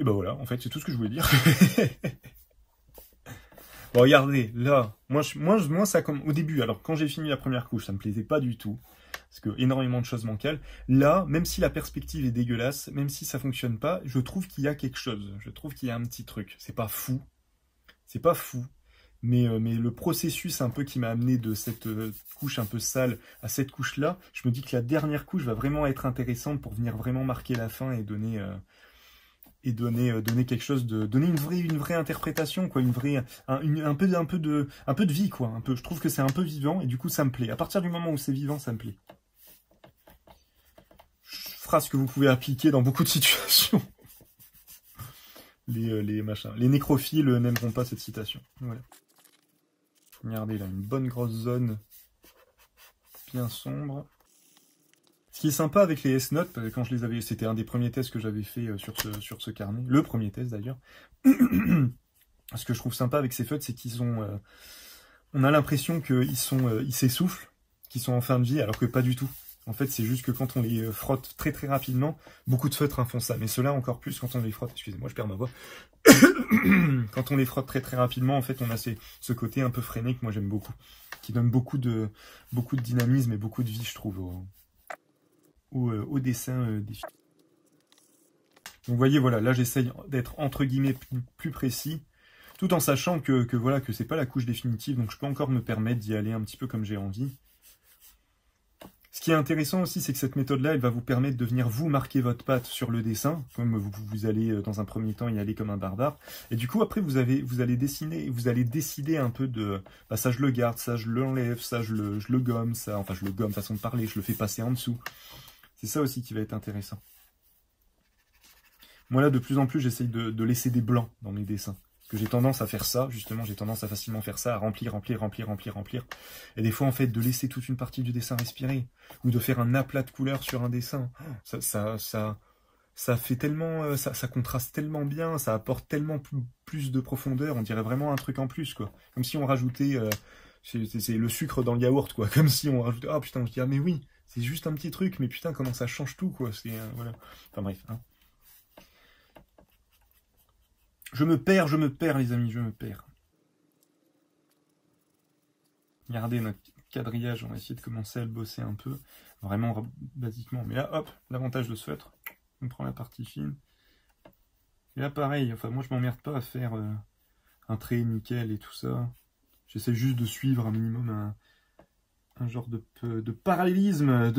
ben voilà, en fait, c'est tout ce que je voulais dire. Bon, regardez, là, moi ça comme au début, alors quand j'ai fini la première couche, ça me plaisait pas du tout, parce que énormément de choses manquaient. Là, même si la perspective est dégueulasse, même si ça fonctionne pas, je trouve qu'il y a quelque chose, je trouve qu'il y a un petit truc. C'est pas fou, mais le processus un peu qui m'a amené de cette couche un peu sale à cette couche-là, je me dis que la dernière couche va vraiment être intéressante pour venir vraiment marquer la fin et donner quelque chose donner une vraie interprétation, quoi, un peu de vie, quoi, je trouve que c'est un peu vivant et du coup ça me plaît. À partir du moment où c'est vivant, ça me plaît. Phrase que vous pouvez appliquer dans beaucoup de situations. Les machins. Les nécrophiles n'aimeront pas cette citation. Voilà. Regardez là, une bonne grosse zone bien sombre. Ce qui est sympa avec les S-Notes, quand je les avais, c'était un des premiers tests que j'avais fait sur ce carnet, le premier test d'ailleurs. Ce que je trouve sympa avec ces feutres, c'est qu'ils ont, on a l'impression qu'ils s'essoufflent, qui sont en fin de vie, alors que pas du tout. En fait, c'est juste que quand on les frotte très très rapidement, beaucoup de feutres font ça. Mais ceux-là encore plus quand on les frotte. Excusez-moi, je perds ma voix. Quand on les frotte très très rapidement, en fait, on a ce côté un peu freiné que moi j'aime beaucoup, qui donne beaucoup de dynamisme et beaucoup de vie, je trouve, au dessin des filles. Donc vous voyez, voilà, là j'essaye d'être entre guillemets plus précis, tout en sachant que voilà, que c'est pas la couche définitive, donc je peux encore me permettre d'y aller un petit peu comme j'ai envie. Ce qui est intéressant aussi, c'est que cette méthode-là, elle va vous permettre de venir vous marquer votre patte sur le dessin, comme vous allez dans un premier temps y aller comme un barbare. Et du coup, après, vous allez dessiner, vous allez décider un peu de, bah, ça je le garde, ça je l'enlève, ça je le gomme, ça, enfin je le gomme façon de parler, je le fais passer en dessous. C'est ça aussi qui va être intéressant. Moi là, de plus en plus, j'essaye de laisser des blancs dans mes dessins. Que j'ai tendance à faire ça, justement, j'ai tendance à facilement faire ça, à remplir. Et des fois, en fait, de laisser toute une partie du dessin respirer, ou de faire un aplat de couleurs sur un dessin, ça fait tellement, ça contraste tellement bien, ça apporte tellement plus de profondeur, on dirait vraiment un truc en plus, quoi. Comme si on rajoutait, c'est le sucre dans le yaourt, quoi. Comme si on rajoutait, ah putain, je dis, ah mais oui, c'est juste un petit truc, mais putain, comment ça change tout, quoi. C'est, voilà. Enfin bref, hein. Je me perds, les amis, je me perds. Regardez notre quadrillage, on va essayer de commencer à le bosser un peu. Vraiment, basiquement. Mais là, hop, l'avantage de ce feutre, on prend la partie fine. Et là, pareil, enfin, moi, je m'emmerde pas à faire un trait nickel et tout ça. J'essaie juste de suivre un minimum un genre de parallélisme.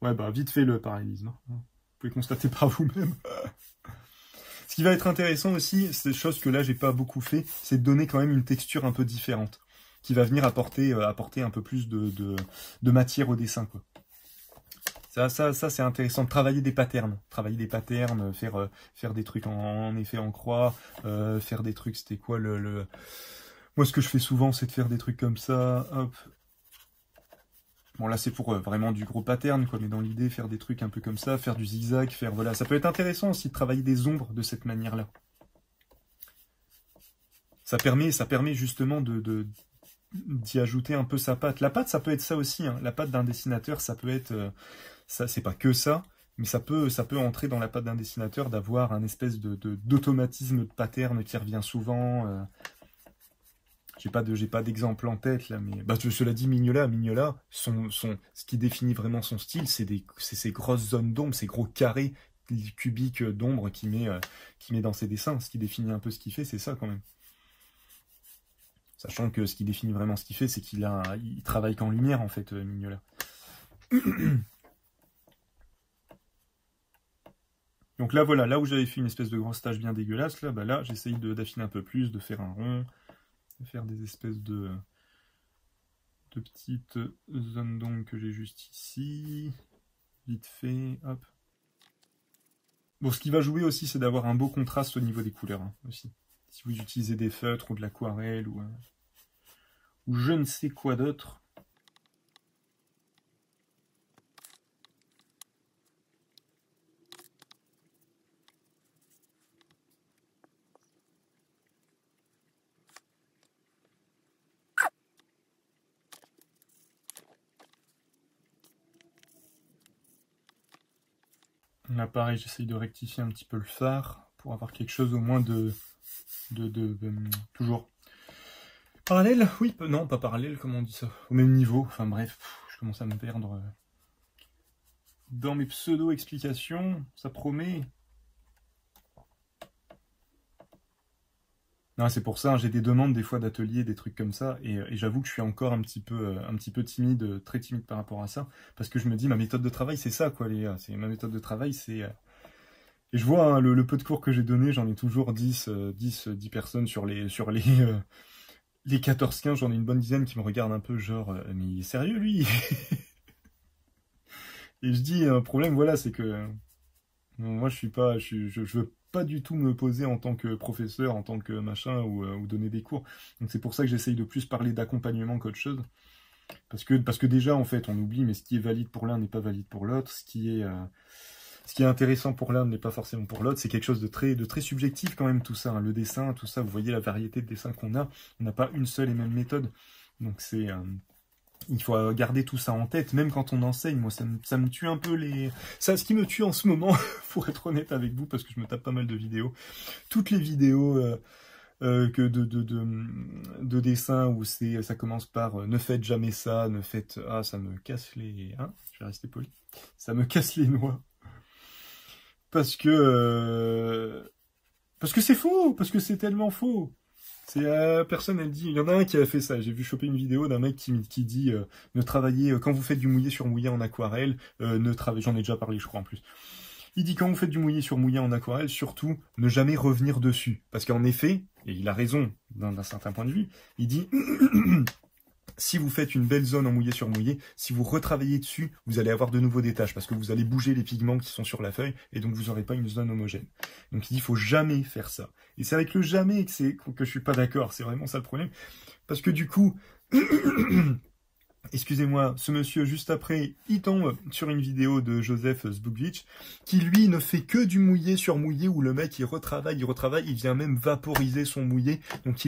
Ouais, bah, vite fait le parallélisme. Hein. Vous pouvez constater par vous-même. Ce qui va être intéressant aussi, c'est des choses que là j'ai pas beaucoup fait, c'est de donner quand même une texture un peu différente, qui va venir apporter un peu plus de matière au dessin, quoi. Ça c'est intéressant, de travailler des patterns, faire des trucs en effet en croix, faire des trucs, c'était quoi moi ce que je fais souvent c'est de faire des trucs comme ça, hop. Bon là c'est pour vraiment du gros pattern, quoi, mais dans l'idée faire des trucs un peu comme ça, faire du zigzag, voilà, ça peut être intéressant aussi de travailler des ombres de cette manière-là. Ça permet justement d'y ajouter un peu sa patte. La patte ça peut être ça aussi, hein. La patte d'un dessinateur ça peut être, ça c'est pas que ça, mais ça peut entrer dans la patte d'un dessinateur d'avoir un espèce d'automatisme de pattern qui revient souvent. J'ai pas d'exemple en tête là, mais bah, cela dit, Mignola, ce qui définit vraiment son style, c'est ces grosses zones d'ombre, ces gros carrés cubiques d'ombre qu'il met dans ses dessins. Ce qui définit un peu ce qu'il fait, c'est ça quand même. Sachant que ce qui définit vraiment ce qu'il fait, c'est qu'il travaille qu'en lumière en fait, Mignola. Donc là voilà, là où j'avais fait une espèce de grosse tache bien dégueulasse, là, bah là j'essaye d'affiner un peu plus, de faire un rond. Faire des espèces de petites zones d'ombre que j'ai juste ici, vite fait, hop. Bon, ce qui va jouer aussi, c'est d'avoir un beau contraste au niveau des couleurs, hein, aussi. Si vous utilisez des feutres ou de l'aquarelle ou je ne sais quoi d'autre. Là, pareil, j'essaye de rectifier un petit peu le phare pour avoir quelque chose au moins toujours parallèle. Oui, non, pas parallèle, comment on dit ça, au même niveau. Enfin bref, je commence à me perdre dans mes pseudo-explications. Ça promet. Non, c'est pour ça, hein, j'ai des demandes des fois d'ateliers, des trucs comme ça, et j'avoue que je suis encore un petit peu timide, très timide par rapport à ça, parce que je me dis, ma méthode de travail, c'est ça, quoi, les gars. Ma méthode de travail, c'est... Et je vois, hein, le peu de cours que j'ai donné, j'en ai toujours 10 personnes sur les 14-15, j'en ai une bonne dizaine qui me regardent un peu, genre, mais il est sérieux, lui? Et je dis, un problème, voilà, c'est que... moi, je veux pas du tout me poser en tant que professeur, en tant que machin, ou donner des cours. Donc c'est pour ça que j'essaye de plus parler d'accompagnement qu'autre chose. Parce que déjà, en fait, on oublie, mais ce qui est valide pour l'un n'est pas valide pour l'autre. Ce qui est intéressant pour l'un n'est pas forcément pour l'autre. C'est quelque chose de très subjectif quand même, tout ça. Hein. Le dessin, tout ça, vous voyez la variété de dessins qu'on a. On n'a pas une seule et même méthode. Donc c'est Il faut garder tout ça en tête, même quand on enseigne. Moi, ça me tue un peu les... Ça, ce qui me tue en ce moment, pour être honnête avec vous, parce que je me tape pas mal de vidéos. Toutes les vidéos de dessin où ça commence par ne faites jamais ça, ne faites... Ah, ça me casse les... Hein, je vais rester poli. Ça me casse les noix. Parce que c'est faux, parce que c'est tellement faux. Personne, elle dit, il y en a un qui a fait ça, j'ai vu choper une vidéo d'un mec qui dit ne travaillez, quand vous faites du mouillé sur mouillé en aquarelle, j'en ai déjà parlé je crois en plus, il dit quand vous faites du mouillé sur mouillé en aquarelle, surtout ne jamais revenir dessus, parce qu'en effet, et il a raison d'un certain point de vue, il dit si vous faites une belle zone en mouillé sur mouillé, si vous retravaillez dessus, vous allez avoir de nouveaux détaches, parce que vous allez bouger les pigments qui sont sur la feuille, et donc vous n'aurez pas une zone homogène. Donc il dit, il faut jamais faire ça. Et c'est avec le jamais que je suis pas d'accord, c'est vraiment ça le problème. Parce que du coup, excusez-moi, ce monsieur, juste après, il tombe sur une vidéo de Joseph Zbugvich, qui lui ne fait que du mouillé sur mouillé, où le mec il retravaille, il vient même vaporiser son mouillé, donc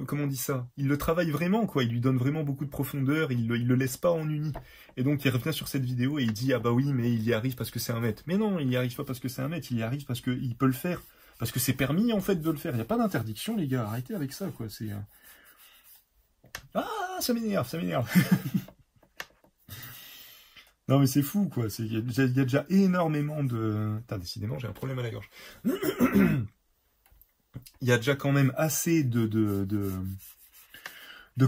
comment on dit ça? Il le travaille vraiment, quoi. Il lui donne vraiment beaucoup de profondeur. Il le laisse pas en uni. Et donc, il revient sur cette vidéo et il dit, ah bah oui, mais il y arrive parce que c'est un maître. Mais non, il y arrive pas parce que c'est un maître. Il y arrive parce qu'il peut le faire. Parce que c'est permis, en fait, de le faire. Il n'y a pas d'interdiction, les gars. Arrêtez avec ça, quoi. Ah, ça m'énerve, ça m'énerve. Non, mais c'est fou, quoi. Il y a déjà énormément de... Putain, décidément, j'ai un problème à la gorge. Il y a déjà quand même assez de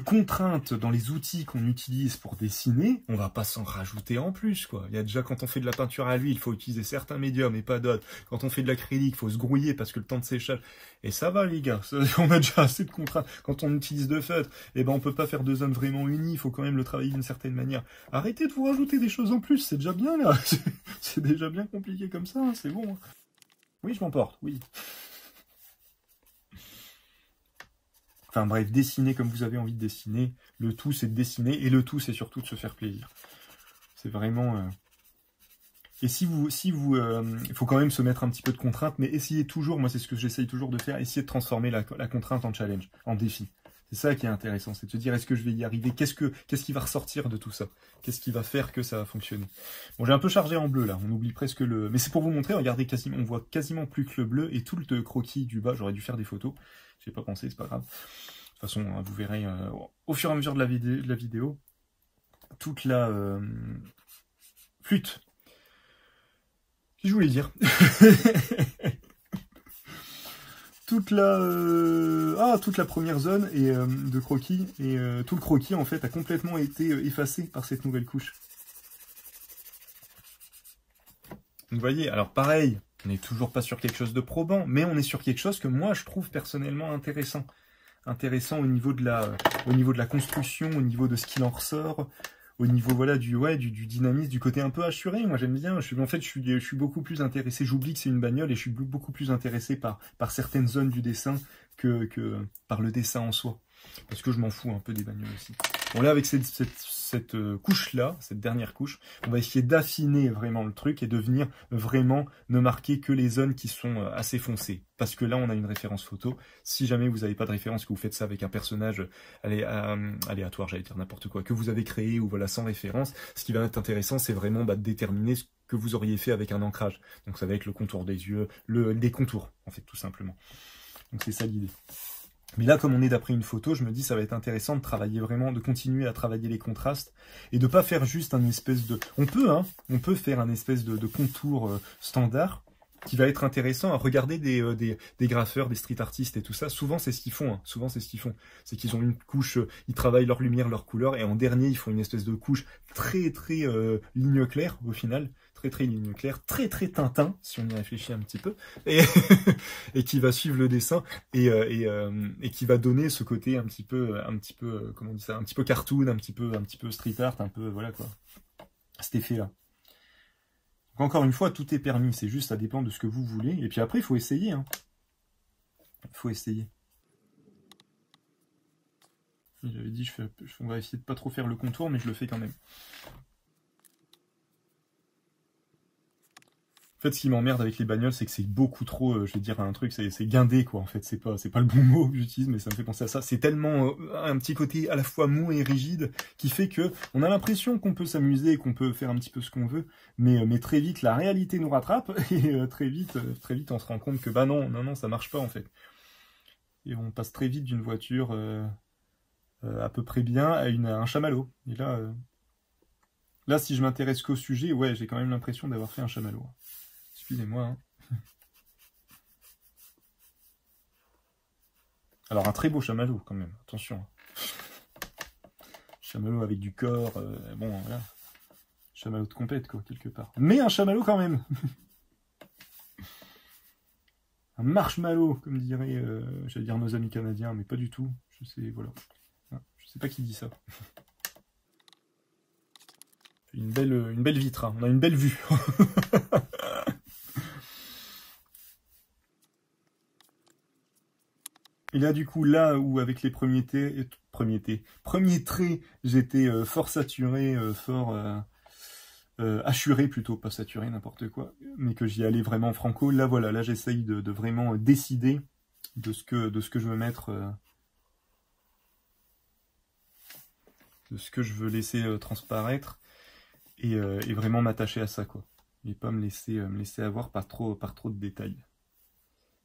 contraintes dans les outils qu'on utilise pour dessiner, on va pas s'en rajouter en plus, quoi. Il y a déjà, quand on fait de la peinture à l'huile, il faut utiliser certains médiums et pas d'autres. Quand on fait de l'acrylique, il faut se grouiller parce que le temps de séchage... Et ça va, les gars, on a déjà assez de contraintes. Quand on utilise de feutre, eh ben, on peut pas faire de zones vraiment unies, il faut quand même le travailler d'une certaine manière. Arrêtez de vous rajouter des choses en plus, c'est déjà bien, là. C'est déjà bien compliqué comme ça, hein, c'est bon. Oui, je m'emporte, oui. Enfin bref, dessiner comme vous avez envie de dessiner. Le tout, c'est de dessiner. Et le tout, c'est surtout de se faire plaisir. C'est vraiment... Et il faut quand même se mettre un petit peu de contrainte, mais essayez toujours, moi c'est ce que j'essaye toujours de faire, essayez de transformer la contrainte en challenge, en défi. C'est ça qui est intéressant, c'est de se dire, est-ce que je vais y arriver? Qu'est-ce qui va ressortir de tout ça? Qu'est-ce qui va faire que ça va fonctionner? Bon, j'ai un peu chargé en bleu là, on oublie presque le... Mais c'est pour vous montrer, regardez, on voit quasiment plus que le bleu, et tout le croquis du bas, j'aurais dû faire des photos. J'ai pas pensé, c'est pas grave. De toute façon, vous verrez au fur et à mesure de la vidéo, toute la flûte. Qu'est-ce que je voulais dire? toute la première zone de croquis, et tout le croquis en fait a complètement été effacé par cette nouvelle couche. Vous voyez, alors pareil, on n'est toujours pas sur quelque chose de probant, mais on est sur quelque chose que moi je trouve personnellement intéressant. Intéressant au niveau de la construction, au niveau de ce qu'il en ressort, au niveau voilà du dynamisme, du côté un peu assuré. Moi j'aime bien, je suis beaucoup plus intéressé, j'oublie que c'est une bagnole et je suis beaucoup plus intéressé par certaines zones du dessin que par le dessin en soi. Parce que je m'en fous un peu des bagnoles aussi. Bon là avec cette couche-là, cette dernière couche, on va essayer d'affiner vraiment le truc et de venir vraiment ne marquer que les zones qui sont assez foncées. Parce que là, on a une référence photo. Si jamais vous n'avez pas de référence, que vous faites ça avec un personnage aléatoire, j'allais dire n'importe quoi, que vous avez créé ou voilà sans référence, ce qui va être intéressant, c'est vraiment de déterminer ce que vous auriez fait avec un ancrage. Donc ça va être le contour des yeux, des contours, en fait, tout simplement. Donc c'est ça l'idée. Mais là, comme on est d'après une photo, je me dis ça va être intéressant de travailler vraiment, de continuer à travailler les contrastes et de pas faire juste un espèce de... On peut faire un espèce de contour standard qui va être intéressant à regarder des graffeurs, des street artistes et tout ça. Souvent, c'est ce qu'ils font. Souvent, c'est ce qu'ils font. C'est qu'ils ont une couche, ils travaillent leur lumière, leur couleur et en dernier, ils font une espèce de couche très ligne claire au final. Très ligne claire, très Tintin, si on y réfléchit un petit peu, et qui va suivre le dessin et qui va donner ce côté un petit peu, comment on dit ça, un petit peu cartoon, un petit peu street art, un peu voilà quoi, cet effet-là. Donc encore une fois, tout est permis, c'est juste ça dépend de ce que vous voulez, et puis après il faut essayer, hein. Il faut essayer. J'avais dit, on va essayer de pas trop faire le contour, mais je le fais quand même. fait, ce qui m'emmerde avec les bagnoles, c'est que c'est beaucoup trop, je vais dire un truc, c'est guindé, quoi, en fait. C'est pas le bon mot que j'utilise, mais ça me fait penser à ça. C'est tellement un petit côté à la fois mou et rigide, qui fait que on a l'impression qu'on peut s'amuser et qu'on peut faire un petit peu ce qu'on veut, mais très vite, la réalité nous rattrape, et très vite, on se rend compte que, bah non, ça marche pas, en fait. Et on passe très vite d'une voiture à peu près bien à un chamallow. Et là, si je m'intéresse qu'au sujet, ouais, j'ai quand même l'impression d'avoir fait un chamallow. Excusez-moi. Hein. Alors, un très beau chamallow, quand même. Attention. Chamallow avec du corps. Bon, voilà. Chamallow de compète, quoi, quelque part. Mais un chamallow, quand même. Un marshmallow, comme diraient, j'allais dire nos amis canadiens, mais pas du tout. Je sais, voilà. Je sais pas qui dit ça. Une belle vitre, hein. On a une belle vue. Et là, du coup, là où avec les premiers traits, j'étais fort saturé, fort assuré plutôt, pas saturé, n'importe quoi, mais que j'y allais vraiment franco. Là, voilà, là, j'essaye de vraiment décider de ce que je veux mettre, de ce que je veux laisser transparaître, et vraiment m'attacher à ça, quoi. Et pas me laisser avoir par trop de détails.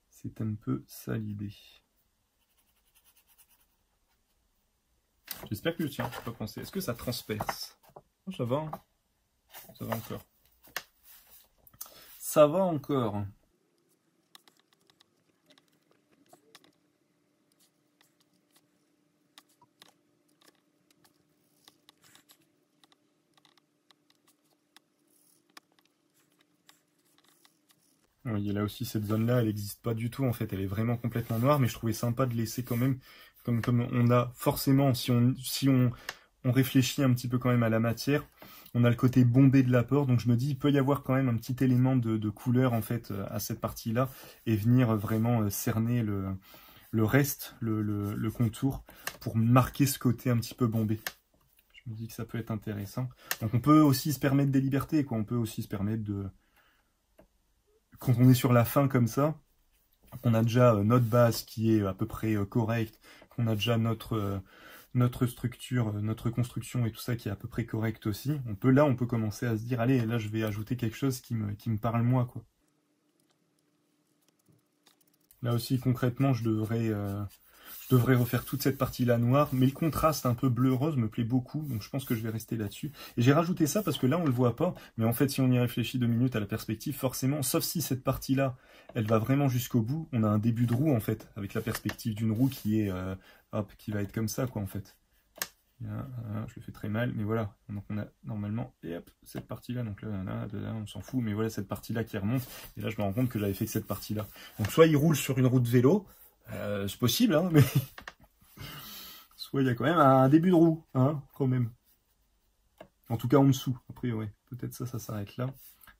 C'est un peu ça l'idée. J'espère que je tiens, je peux pas penser. Est-ce que ça transperce? Ça va, hein. Ça va encore. Ça va encore. Oui, là aussi, cette zone-là, elle n'existe pas du tout, en fait. Elle est vraiment complètement noire, mais je trouvais sympa de laisser quand même, comme on a forcément, si on réfléchit un petit peu quand même à la matière, on a le côté bombé de l'apport, donc je me dis, il peut y avoir quand même un petit élément de couleur, en fait, à cette partie-là, et venir vraiment cerner le reste, le contour, pour marquer ce côté un petit peu bombé. Je me dis que ça peut être intéressant. Donc on peut aussi se permettre des libertés, quoi. On peut aussi se permettre de... Quand on est sur la fin comme ça, on a déjà notre base qui est à peu près correcte, qu'on a déjà notre structure, notre construction et tout ça qui est à peu près correct aussi. On peut commencer à se dire, allez, là je vais ajouter quelque chose qui me parle moi, quoi. Là aussi, concrètement, je devrais refaire toute cette partie-là noire, mais le contraste un peu bleu-rose me plaît beaucoup, donc je pense que je vais rester là-dessus. Et j'ai rajouté ça parce que là, on le voit pas, mais en fait, si on y réfléchit 2 minutes à la perspective, forcément, sauf si cette partie-là, elle va vraiment jusqu'au bout, on a un début de roue, en fait, avec la perspective d'une roue qui est, qui va être comme ça, quoi, en fait. Là, je le fais très mal, mais voilà. Donc on a normalement, et hop, cette partie-là, donc là, on s'en fout, mais voilà cette partie-là qui remonte, et là je me rends compte que j'avais fait que cette partie-là. Donc soit il roule sur une route de vélo, c'est possible, hein, mais soit il y a quand même un début de roue, hein, quand même. En tout cas en dessous, après ouais, peut-être ça s'arrête là.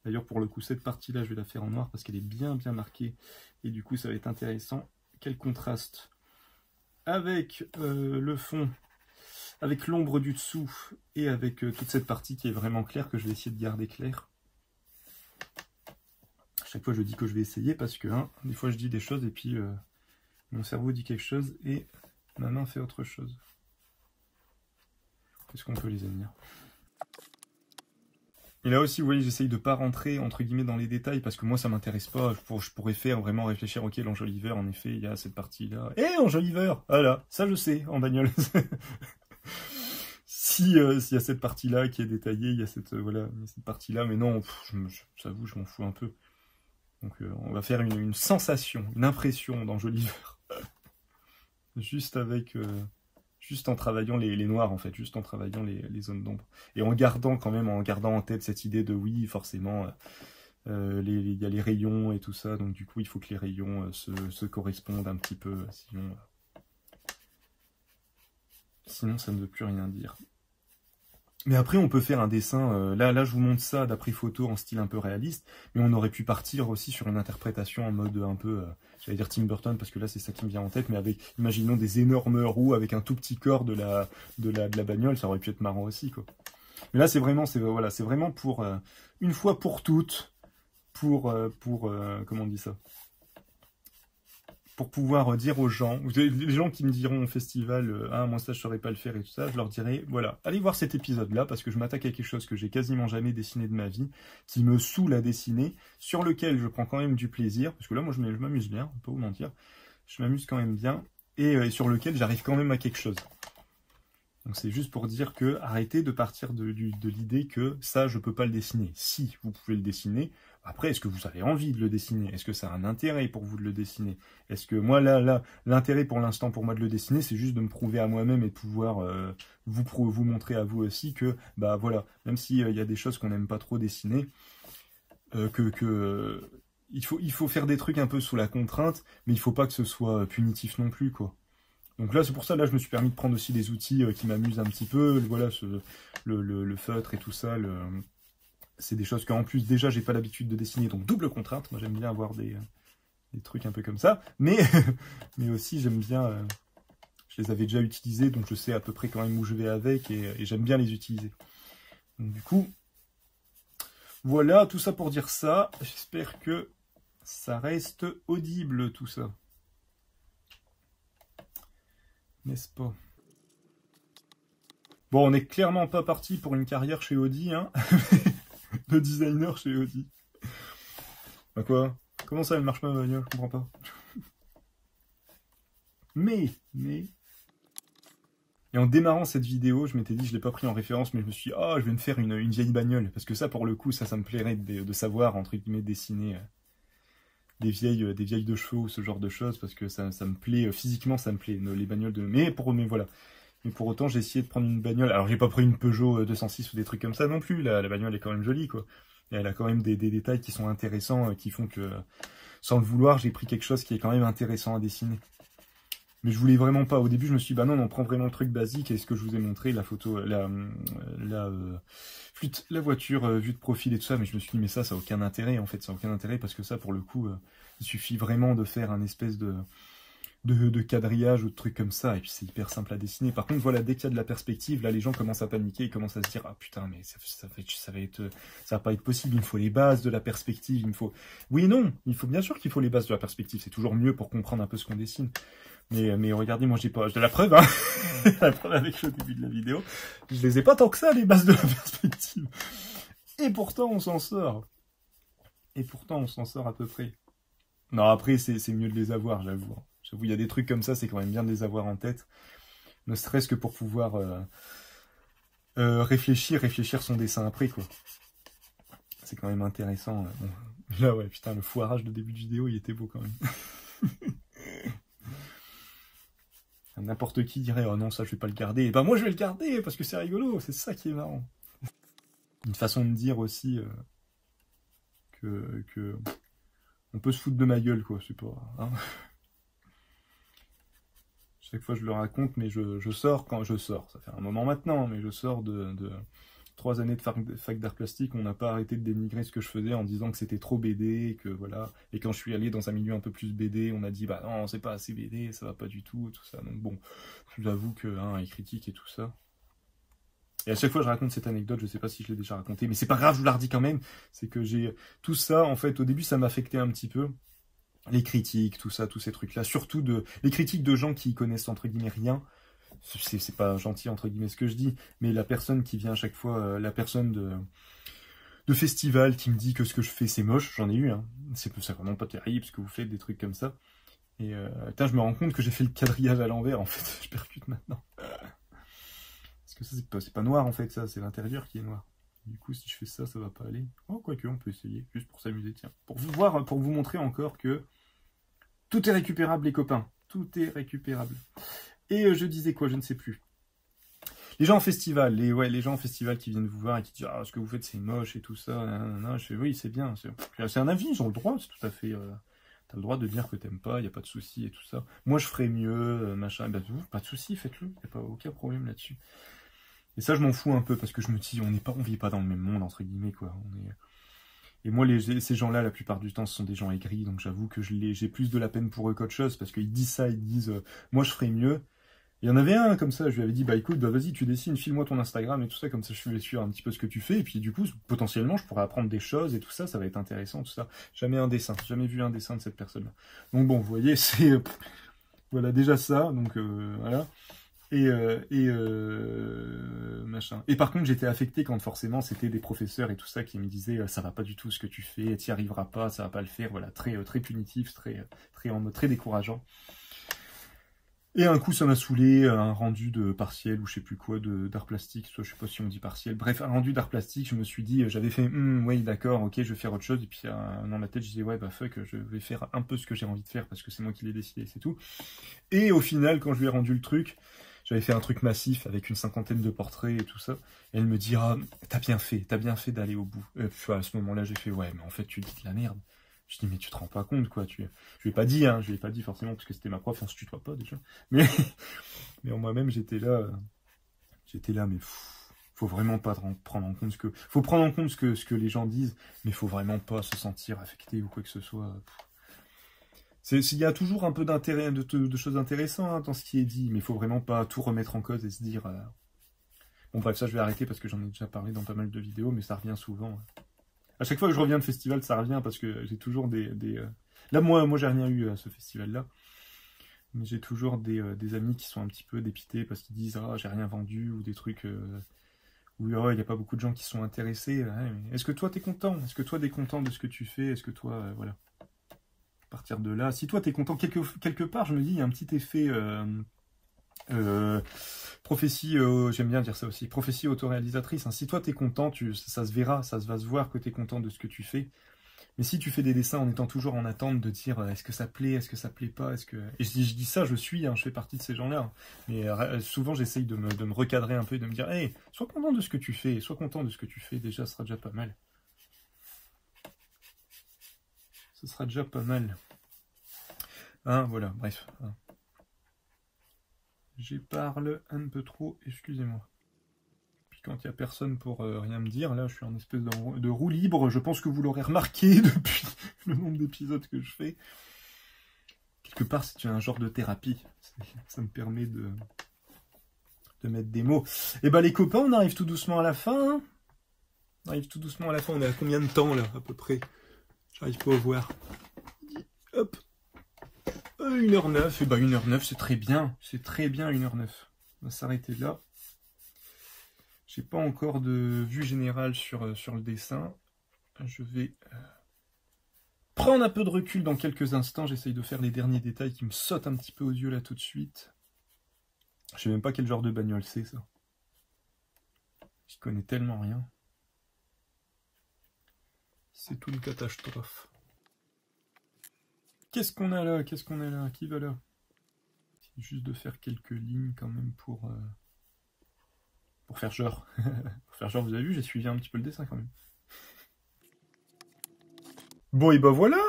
D'ailleurs pour le coup, cette partie-là, je vais la faire en noir parce qu'elle est bien marquée, et du coup ça va être intéressant. Quel contraste avec le fond, avec l'ombre du dessous et avec toute cette partie qui est vraiment claire, que je vais essayer de garder claire. À chaque fois je dis que je vais essayer parce que des fois je dis des choses et puis mon cerveau dit quelque chose et ma main fait autre chose. Qu'est-ce qu'on peut les amis? Et là aussi, vous voyez, j'essaye de pas rentrer entre guillemets dans les détails parce que moi ça m'intéresse pas. Je pourrais faire vraiment réfléchir, ok, l'enjoliveur, en effet, il y a cette partie-là. Enjoliveur, voilà, ça je sais en bagnole. S'il y a cette partie-là qui est détaillée, il y a cette partie-là, mais non, j'avoue, je m'en fous un peu. Donc on va faire une sensation, une impression d'enjoliveur. Juste en travaillant les noirs, en fait, juste en travaillant les zones d'ombre. Et en gardant en tête cette idée de oui, forcément, il y a les rayons et tout ça, donc du coup, il faut que les rayons se correspondent un petit peu, sinon ça ne veut plus rien dire. Mais après, on peut faire un dessin, là je vous montre ça d'après photo en style un peu réaliste, mais on aurait pu partir aussi sur une interprétation en mode un peu, j'allais dire Tim Burton, parce que là c'est ça qui me vient en tête, mais avec, imaginons des énormes roues avec un tout petit corps de la bagnole, ça aurait pu être marrant aussi, quoi. Mais là c'est vraiment pour, une fois pour toutes, comment on dit ça? Pour pouvoir dire aux gens, les gens qui me diront au festival, ah, moi ça je saurais pas le faire et tout ça, je leur dirai, voilà, allez voir cet épisode-là, parce que je m'attaque à quelque chose que j'ai quasiment jamais dessiné de ma vie, qui me saoule à dessiner, sur lequel je prends quand même du plaisir, parce que là, moi je m'amuse bien, on peut vous mentir, je m'amuse quand même bien, et sur lequel j'arrive quand même à quelque chose. Donc c'est juste pour dire que arrêtez de partir de l'idée que ça, je peux pas le dessiner. Si, vous pouvez le dessiner. Après, est-ce que vous avez envie de le dessiner? Est-ce que ça a un intérêt pour vous de le dessiner? Est-ce que moi, là, l'intérêt pour l'instant pour moi de le dessiner, c'est juste de me prouver à moi-même et de pouvoir vous montrer à vous aussi que, bah voilà, même s'il y a des choses qu'on n'aime pas trop dessiner, il faut faire des trucs un peu sous la contrainte, mais il faut pas que ce soit punitif non plus, quoi. Donc là, c'est pour ça, là, je me suis permis de prendre aussi des outils qui m'amusent un petit peu. Voilà, le feutre et tout ça, c'est des choses qu'en plus, déjà, j'ai pas l'habitude de dessiner, donc double contrainte. Moi, j'aime bien avoir des trucs un peu comme ça. Mais, mais aussi, j'aime bien... je les avais déjà utilisés, donc je sais à peu près quand même où je vais avec, et j'aime bien les utiliser. Donc du coup, voilà, tout ça pour dire ça. J'espère que ça reste audible, tout ça. N'est-ce pas? Bon, on n'est clairement pas parti pour une carrière chez Audi, hein. De designer chez Audi. Bah quoi? Comment ça, elle marche pas, ma bagnole? Je comprends pas. Mais... Et en démarrant cette vidéo, je m'étais dit, je l'ai pas pris en référence, mais je me suis dit, ah, je vais me faire une vieille bagnole. Parce que ça, pour le coup, ça me plairait de savoir, entre guillemets, dessiner... des vieilles de chevaux ou ce genre de choses, parce que ça me plaît, physiquement ça me plaît, les bagnoles de... Mais voilà. Mais pour autant, j'ai essayé de prendre une bagnole, alors j'ai pas pris une Peugeot 206 ou des trucs comme ça non plus, la bagnole est quand même jolie, quoi. Et elle a quand même des détails qui sont intéressants, qui font que, sans le vouloir, j'ai pris quelque chose qui est quand même intéressant à dessiner. Mais je voulais vraiment pas. Au début, je me suis dit, bah non, on prend vraiment le truc basique, et ce que je vous ai montré, la photo, la voiture vue de profil et tout ça, mais je me suis dit, mais ça a aucun intérêt, en fait, ça a aucun intérêt, parce que ça, pour le coup, il suffit vraiment de faire un espèce de quadrillage ou de trucs comme ça, et puis c'est hyper simple à dessiner. Par contre, voilà, dès qu'il y a de la perspective, là, les gens commencent à paniquer, ils commencent à se dire, ah putain, mais ça va pas être possible, il me faut les bases de la perspective, il me faut... Oui et non, bien sûr qu'il faut les bases de la perspective, c'est toujours mieux pour comprendre un peu ce qu'on dessine. Mais regardez, moi j'ai de la preuve, hein. La preuve avec le début de la vidéo. Je les ai pas tant que ça, les bases de la perspective. Et pourtant on s'en sort. Et pourtant on s'en sort à peu près. Non, après c'est mieux de les avoir, j'avoue. J'avoue, il y a des trucs comme ça, c'est quand même bien de les avoir en tête. Ne serait-ce que pour pouvoir réfléchir son dessin après, quoi. C'est quand même intéressant. Bon. Là, ouais, putain, le foirage de début de vidéo, il était beau quand même. N'importe qui dirait, oh non, ça je vais pas le garder. Et ben moi je vais le garder parce que c'est rigolo, c'est ça qui est marrant. Une façon de dire aussi que on peut se foutre de ma gueule, quoi, c'est pas... Hein. Chaque fois je le raconte, mais je sors quand je sors. Ça fait un moment maintenant, mais je sors de 3 années de fac d'art plastique, on n'a pas arrêté de dénigrer ce que je faisais en disant que c'était trop BD, que voilà. Et quand je suis allé dans un milieu un peu plus BD, on a dit bah non, c'est pas assez BD, ça va pas du tout, tout ça. Donc bon, je vous avoue que hein, ils critiquent et tout ça. Et à chaque fois je raconte cette anecdote, je sais pas si je l'ai déjà racontée, mais c'est pas grave, je vous la redis quand même. C'est que j'ai tout ça, en fait, au début ça m'affectait un petit peu. Les critiques, tout ça, tous ces trucs-là, surtout les critiques de gens qui connaissent entre guillemets rien. C'est pas gentil entre guillemets ce que je dis, mais la personne qui vient à chaque fois, la personne de festival qui me dit que ce que je fais c'est moche, j'en ai eu, hein. C'est vraiment pas terrible ce que vous faites, des trucs comme ça. Et je me rends compte que j'ai fait le quadrillage à l'envers, en fait, je percute maintenant. Parce que ça c'est pas noir en fait, ça, c'est l'intérieur qui est noir. Du coup si je fais ça, ça va pas aller. Oh, quoique, on peut essayer, juste pour s'amuser, tiens. Pour vous montrer encore que tout est récupérable les copains, tout est récupérable. Et je disais quoi, je ne sais plus. Les gens en festival, les gens en festival qui viennent vous voir et qui disent ah, ce que vous faites c'est moche et tout ça. Je fais oui, c'est bien. C'est un avis, ils ont le droit, c'est tout à fait. T'as le droit de dire que t'aimes pas, il n'y a pas de souci et tout ça. Moi je ferais mieux, machin. Ben, pas de souci, faites-le, il n'y a pas aucun problème là-dessus. Et ça je m'en fous un peu parce que je me dis on vit pas dans le même monde entre guillemets quoi. Et moi, ces gens-là, la plupart du temps, ce sont des gens aigris, donc j'avoue que j'ai plus de la peine pour eux qu'autre chose, parce qu'ils disent ça, ils disent moi je ferais mieux, Il y en avait un comme ça, je lui avais dit, bah écoute, bah vas-y, tu dessines, file-moi ton Instagram et tout ça, comme ça je vais suivre un petit peu ce que tu fais, et puis du coup, potentiellement, je pourrais apprendre des choses et tout ça, ça va être intéressant, tout ça. Jamais un dessin, jamais vu un dessin de cette personne-là. Donc bon, vous voyez, c'est... voilà, déjà ça, donc voilà. Machin. Et par contre, j'étais affecté quand forcément c'était des professeurs et tout ça qui me disaient ça va pas du tout ce que tu fais, t'y arriveras pas, ça va pas le faire, voilà, très punitif, très en mode très décourageant. Et un coup, ça m'a saoulé, un rendu de partiel ou je sais plus quoi, d'art plastique, soit je sais pas si on dit partiel, bref, un rendu d'art plastique, je me suis dit, j'avais fait, oui, d'accord, ok, je vais faire autre chose, et puis dans ma tête, je disais, ouais, bah fuck, je vais faire un peu ce que j'ai envie de faire, parce que c'est moi qui l'ai décidé, c'est tout. Et au final, quand je lui ai rendu le truc, j'avais fait un truc massif, avec une 50aine de portraits et tout ça, et elle me dit, ah, t'as bien fait d'aller au bout. Et puis à ce moment-là, j'ai fait, ouais, mais en fait, tu dis de la merde. Je dis, mais tu te rends pas compte, quoi. Je lui ai pas dit, hein, je lui ai pas dit forcément, parce que c'était ma prof, on se tutoie pas déjà. Mais, mais en moi-même, j'étais là, mais faut vraiment pas prendre en compte faut prendre en compte ce que les gens disent, mais faut vraiment pas se sentir affecté ou quoi que ce soit. Il y a toujours un peu d'intérêt, de choses intéressantes hein, dans ce qui est dit, mais il faut vraiment pas tout remettre en cause et se dire... Bon bref, ça je vais arrêter parce que j'en ai déjà parlé dans pas mal de vidéos, mais ça revient souvent. À chaque fois que je reviens de festival, ça revient parce que j'ai toujours Là, moi j'ai rien eu à ce festival-là, mais j'ai toujours des amis qui sont un petit peu dépités parce qu'ils disent « Ah, j'ai rien vendu » ou des trucs où il n'y a pas beaucoup de gens qui sont intéressés. Ouais, est-ce que toi, t'es content? Est-ce que toi, t'es content de ce que tu fais? Est-ce que toi, voilà. À partir de là, si toi, t'es content, quelque part, je me dis, il y a un petit effet... prophétie, j'aime bien dire ça aussi, prophétie autoréalisatrice. Hein. Si toi t'es content, ça se verra, ça va se voir que t'es content de ce que tu fais. Mais si tu fais des dessins en étant toujours en attente de dire est-ce que ça plaît, est-ce que ça plaît pas, et je dis ça, je fais partie de ces gens-là. Hein. Mais souvent j'essaye de me recadrer un peu et de me dire hey, sois content de ce que tu fais, sois content de ce que tu fais, déjà ce sera déjà pas mal. Ce sera déjà pas mal. Hein, voilà, bref. Hein. J'y parle un peu trop, excusez-moi. Puis quand il n'y a personne pour rien me dire, là je suis en espèce de roue libre, je pense que vous l'aurez remarqué depuis le nombre d'épisodes que je fais. Quelque part c'est un genre de thérapie, ça me permet de mettre des mots. Et ben les copains, on arrive tout doucement à la fin. Hein, on arrive tout doucement à la fin, on est à combien de temps là à peu près? J'arrive pas à voir. Hop 1h09, et bah 1h09 c'est très bien 1h09. On va s'arrêter là. J'ai pas encore de vue générale sur le dessin. Je vais prendre un peu de recul dans quelques instants. J'essaye de faire les derniers détails qui me sautent un petit peu aux yeux là tout de suite. Je sais même pas quel genre de bagnole c'est ça. J'y connais tellement rien. C'est tout une catastrophe. Qu'est-ce qu'on a là? Qu'est-ce qu'on a là? Qui va là? C'est juste de faire quelques lignes quand même pour faire genre. Pour faire genre, vous avez vu, j'ai suivi un petit peu le dessin quand même. Bon, et ben voilà!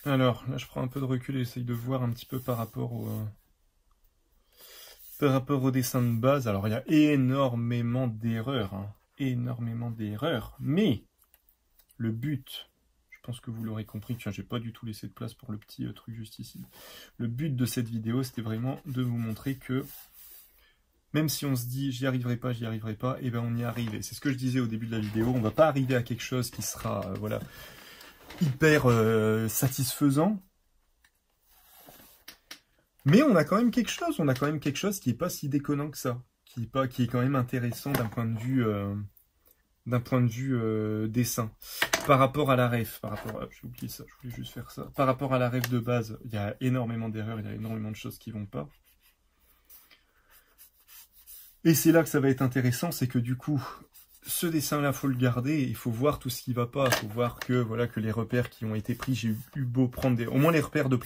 Alors, là je prends un peu de recul et j'essaye de voir un petit peu par rapport au dessin de base. Alors, il y a énormément d'erreurs. Hein. Énormément d'erreurs. Mais, le but... Je pense que vous l'aurez compris, tiens, j'ai pas du tout laissé de place pour le petit truc juste ici. Le but de cette vidéo, c'était vraiment de vous montrer que même si on se dit j'y arriverai pas, et ben on y arrive. Et c'est ce que je disais au début de la vidéo, on va pas arriver à quelque chose qui sera voilà, hyper satisfaisant. Mais on a quand même quelque chose, qui est pas si déconnant que ça, qui est quand même intéressant d'un point de vue dessin. Par rapport à la ref, j'ai oublié ça, je voulais juste faire ça. Par rapport à la ref de base, il y a énormément d'erreurs, il y a énormément de choses qui vont pas. Et c'est là que ça va être intéressant, c'est que du coup, ce dessin-là, faut le garder, il faut voir tout ce qui va pas, il faut voir que voilà que les repères qui ont été pris, j'ai eu beau prendre au moins les repères de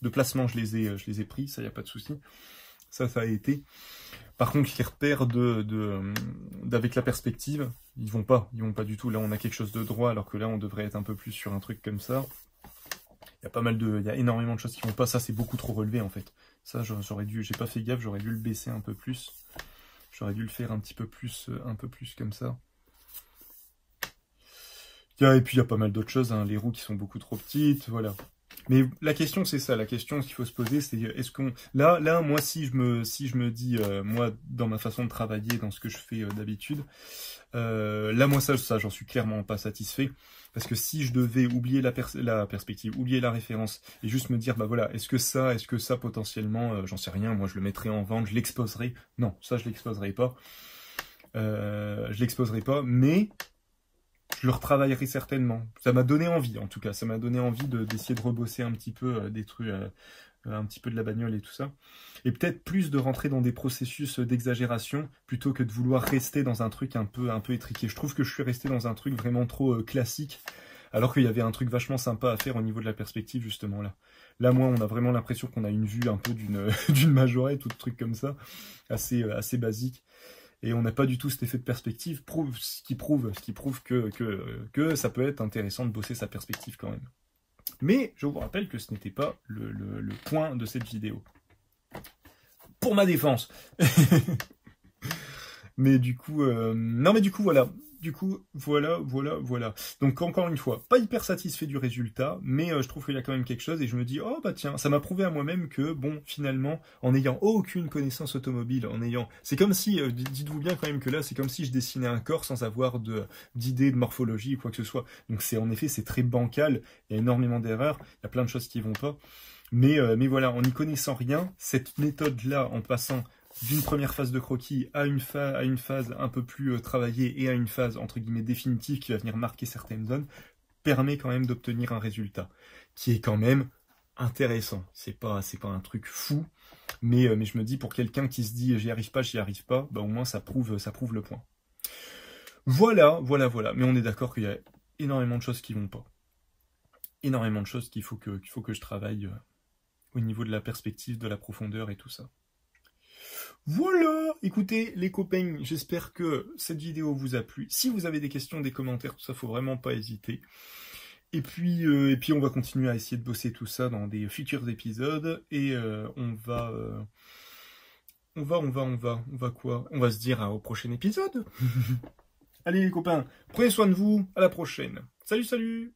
placement, je les ai pris, ça y a pas de souci. Ça a été. Par contre, les repères avec la perspective, ils vont pas du tout. Là, on a quelque chose de droit, alors que là, on devrait être un peu plus sur un truc comme ça. Il y a énormément de choses qui vont pas. Ça, c'est beaucoup trop relevé, en fait. Ça, j'ai pas fait gaffe, j'aurais dû le baisser un peu plus. J'aurais dû le faire un peu plus comme ça. Et puis, il y a pas mal d'autres choses, hein. Les roues qui sont beaucoup trop petites, voilà. Mais la question, c'est ça. La question qu'il faut se poser, c'est est-ce qu'on... Là, moi, si je me dis, moi, dans ma façon de travailler, dans ce que je fais d'habitude, là, moi, ça, j'en suis clairement pas satisfait. Parce que si je devais oublier la perspective, oublier la référence, et juste me dire, bah voilà, est-ce que ça, potentiellement, j'en sais rien, moi, je le mettrais en vente, je l'exposerais. Non, ça, je l'exposerai pas. Mais je le retravaillerai certainement. Ça m'a donné envie, en tout cas. Ça m'a donné envie d'essayer de rebosser un petit peu des trucs, un petit peu de la bagnole et tout ça. Et peut-être plus de rentrer dans des processus d'exagération plutôt que de vouloir rester dans un truc un peu étriqué. Je trouve que je suis resté dans un truc vraiment trop classique, alors qu'il y avait un truc vachement sympa à faire au niveau de la perspective, justement, là. Là, moi, on a vraiment l'impression qu'on a une vue un peu d'une majorette ou de trucs comme ça, assez basique. Et on n'a pas du tout cet effet de perspective, ce qui prouve que ça peut être intéressant de bosser sa perspective quand même. Mais je vous rappelle que ce n'était pas le point de cette vidéo. Pour ma défense. Mais du coup, voilà. Du coup, voilà. Donc encore une fois, pas hyper satisfait du résultat, mais je trouve qu'il y a quand même quelque chose et je me dis, oh bah tiens, ça m'a prouvé à moi-même que, bon, finalement, en n'ayant aucune connaissance automobile, c'est comme si, dites-vous bien quand même que là, c'est comme si je dessinais un corps sans avoir d'idée de morphologie ou quoi que ce soit. Donc en effet, c'est très bancal, il y a énormément d'erreurs, il y a plein de choses qui vont pas. Mais voilà, en n'y connaissant rien, cette méthode-là, en passant d'une première phase de croquis à une phase un peu plus travaillée et à une phase entre guillemets définitive qui va venir marquer certaines zones, permet quand même d'obtenir un résultat qui est quand même intéressant. C'est pas un truc fou, mais je me dis pour quelqu'un qui se dit j'y arrive pas, bah au moins ça prouve le point. Voilà. Mais on est d'accord qu'il y a énormément de choses qui vont pas. Énormément de choses qu'il faut que je travaille au niveau de la perspective, de la profondeur et tout ça. Voilà, écoutez les copains, j'espère que cette vidéo vous a plu. Si vous avez des questions, des commentaires, tout ça, faut vraiment pas hésiter. Et puis on va continuer à essayer de bosser tout ça dans des futurs épisodes. Et on va quoi? On va se dire au prochain épisode. Allez les copains, prenez soin de vous, à la prochaine. Salut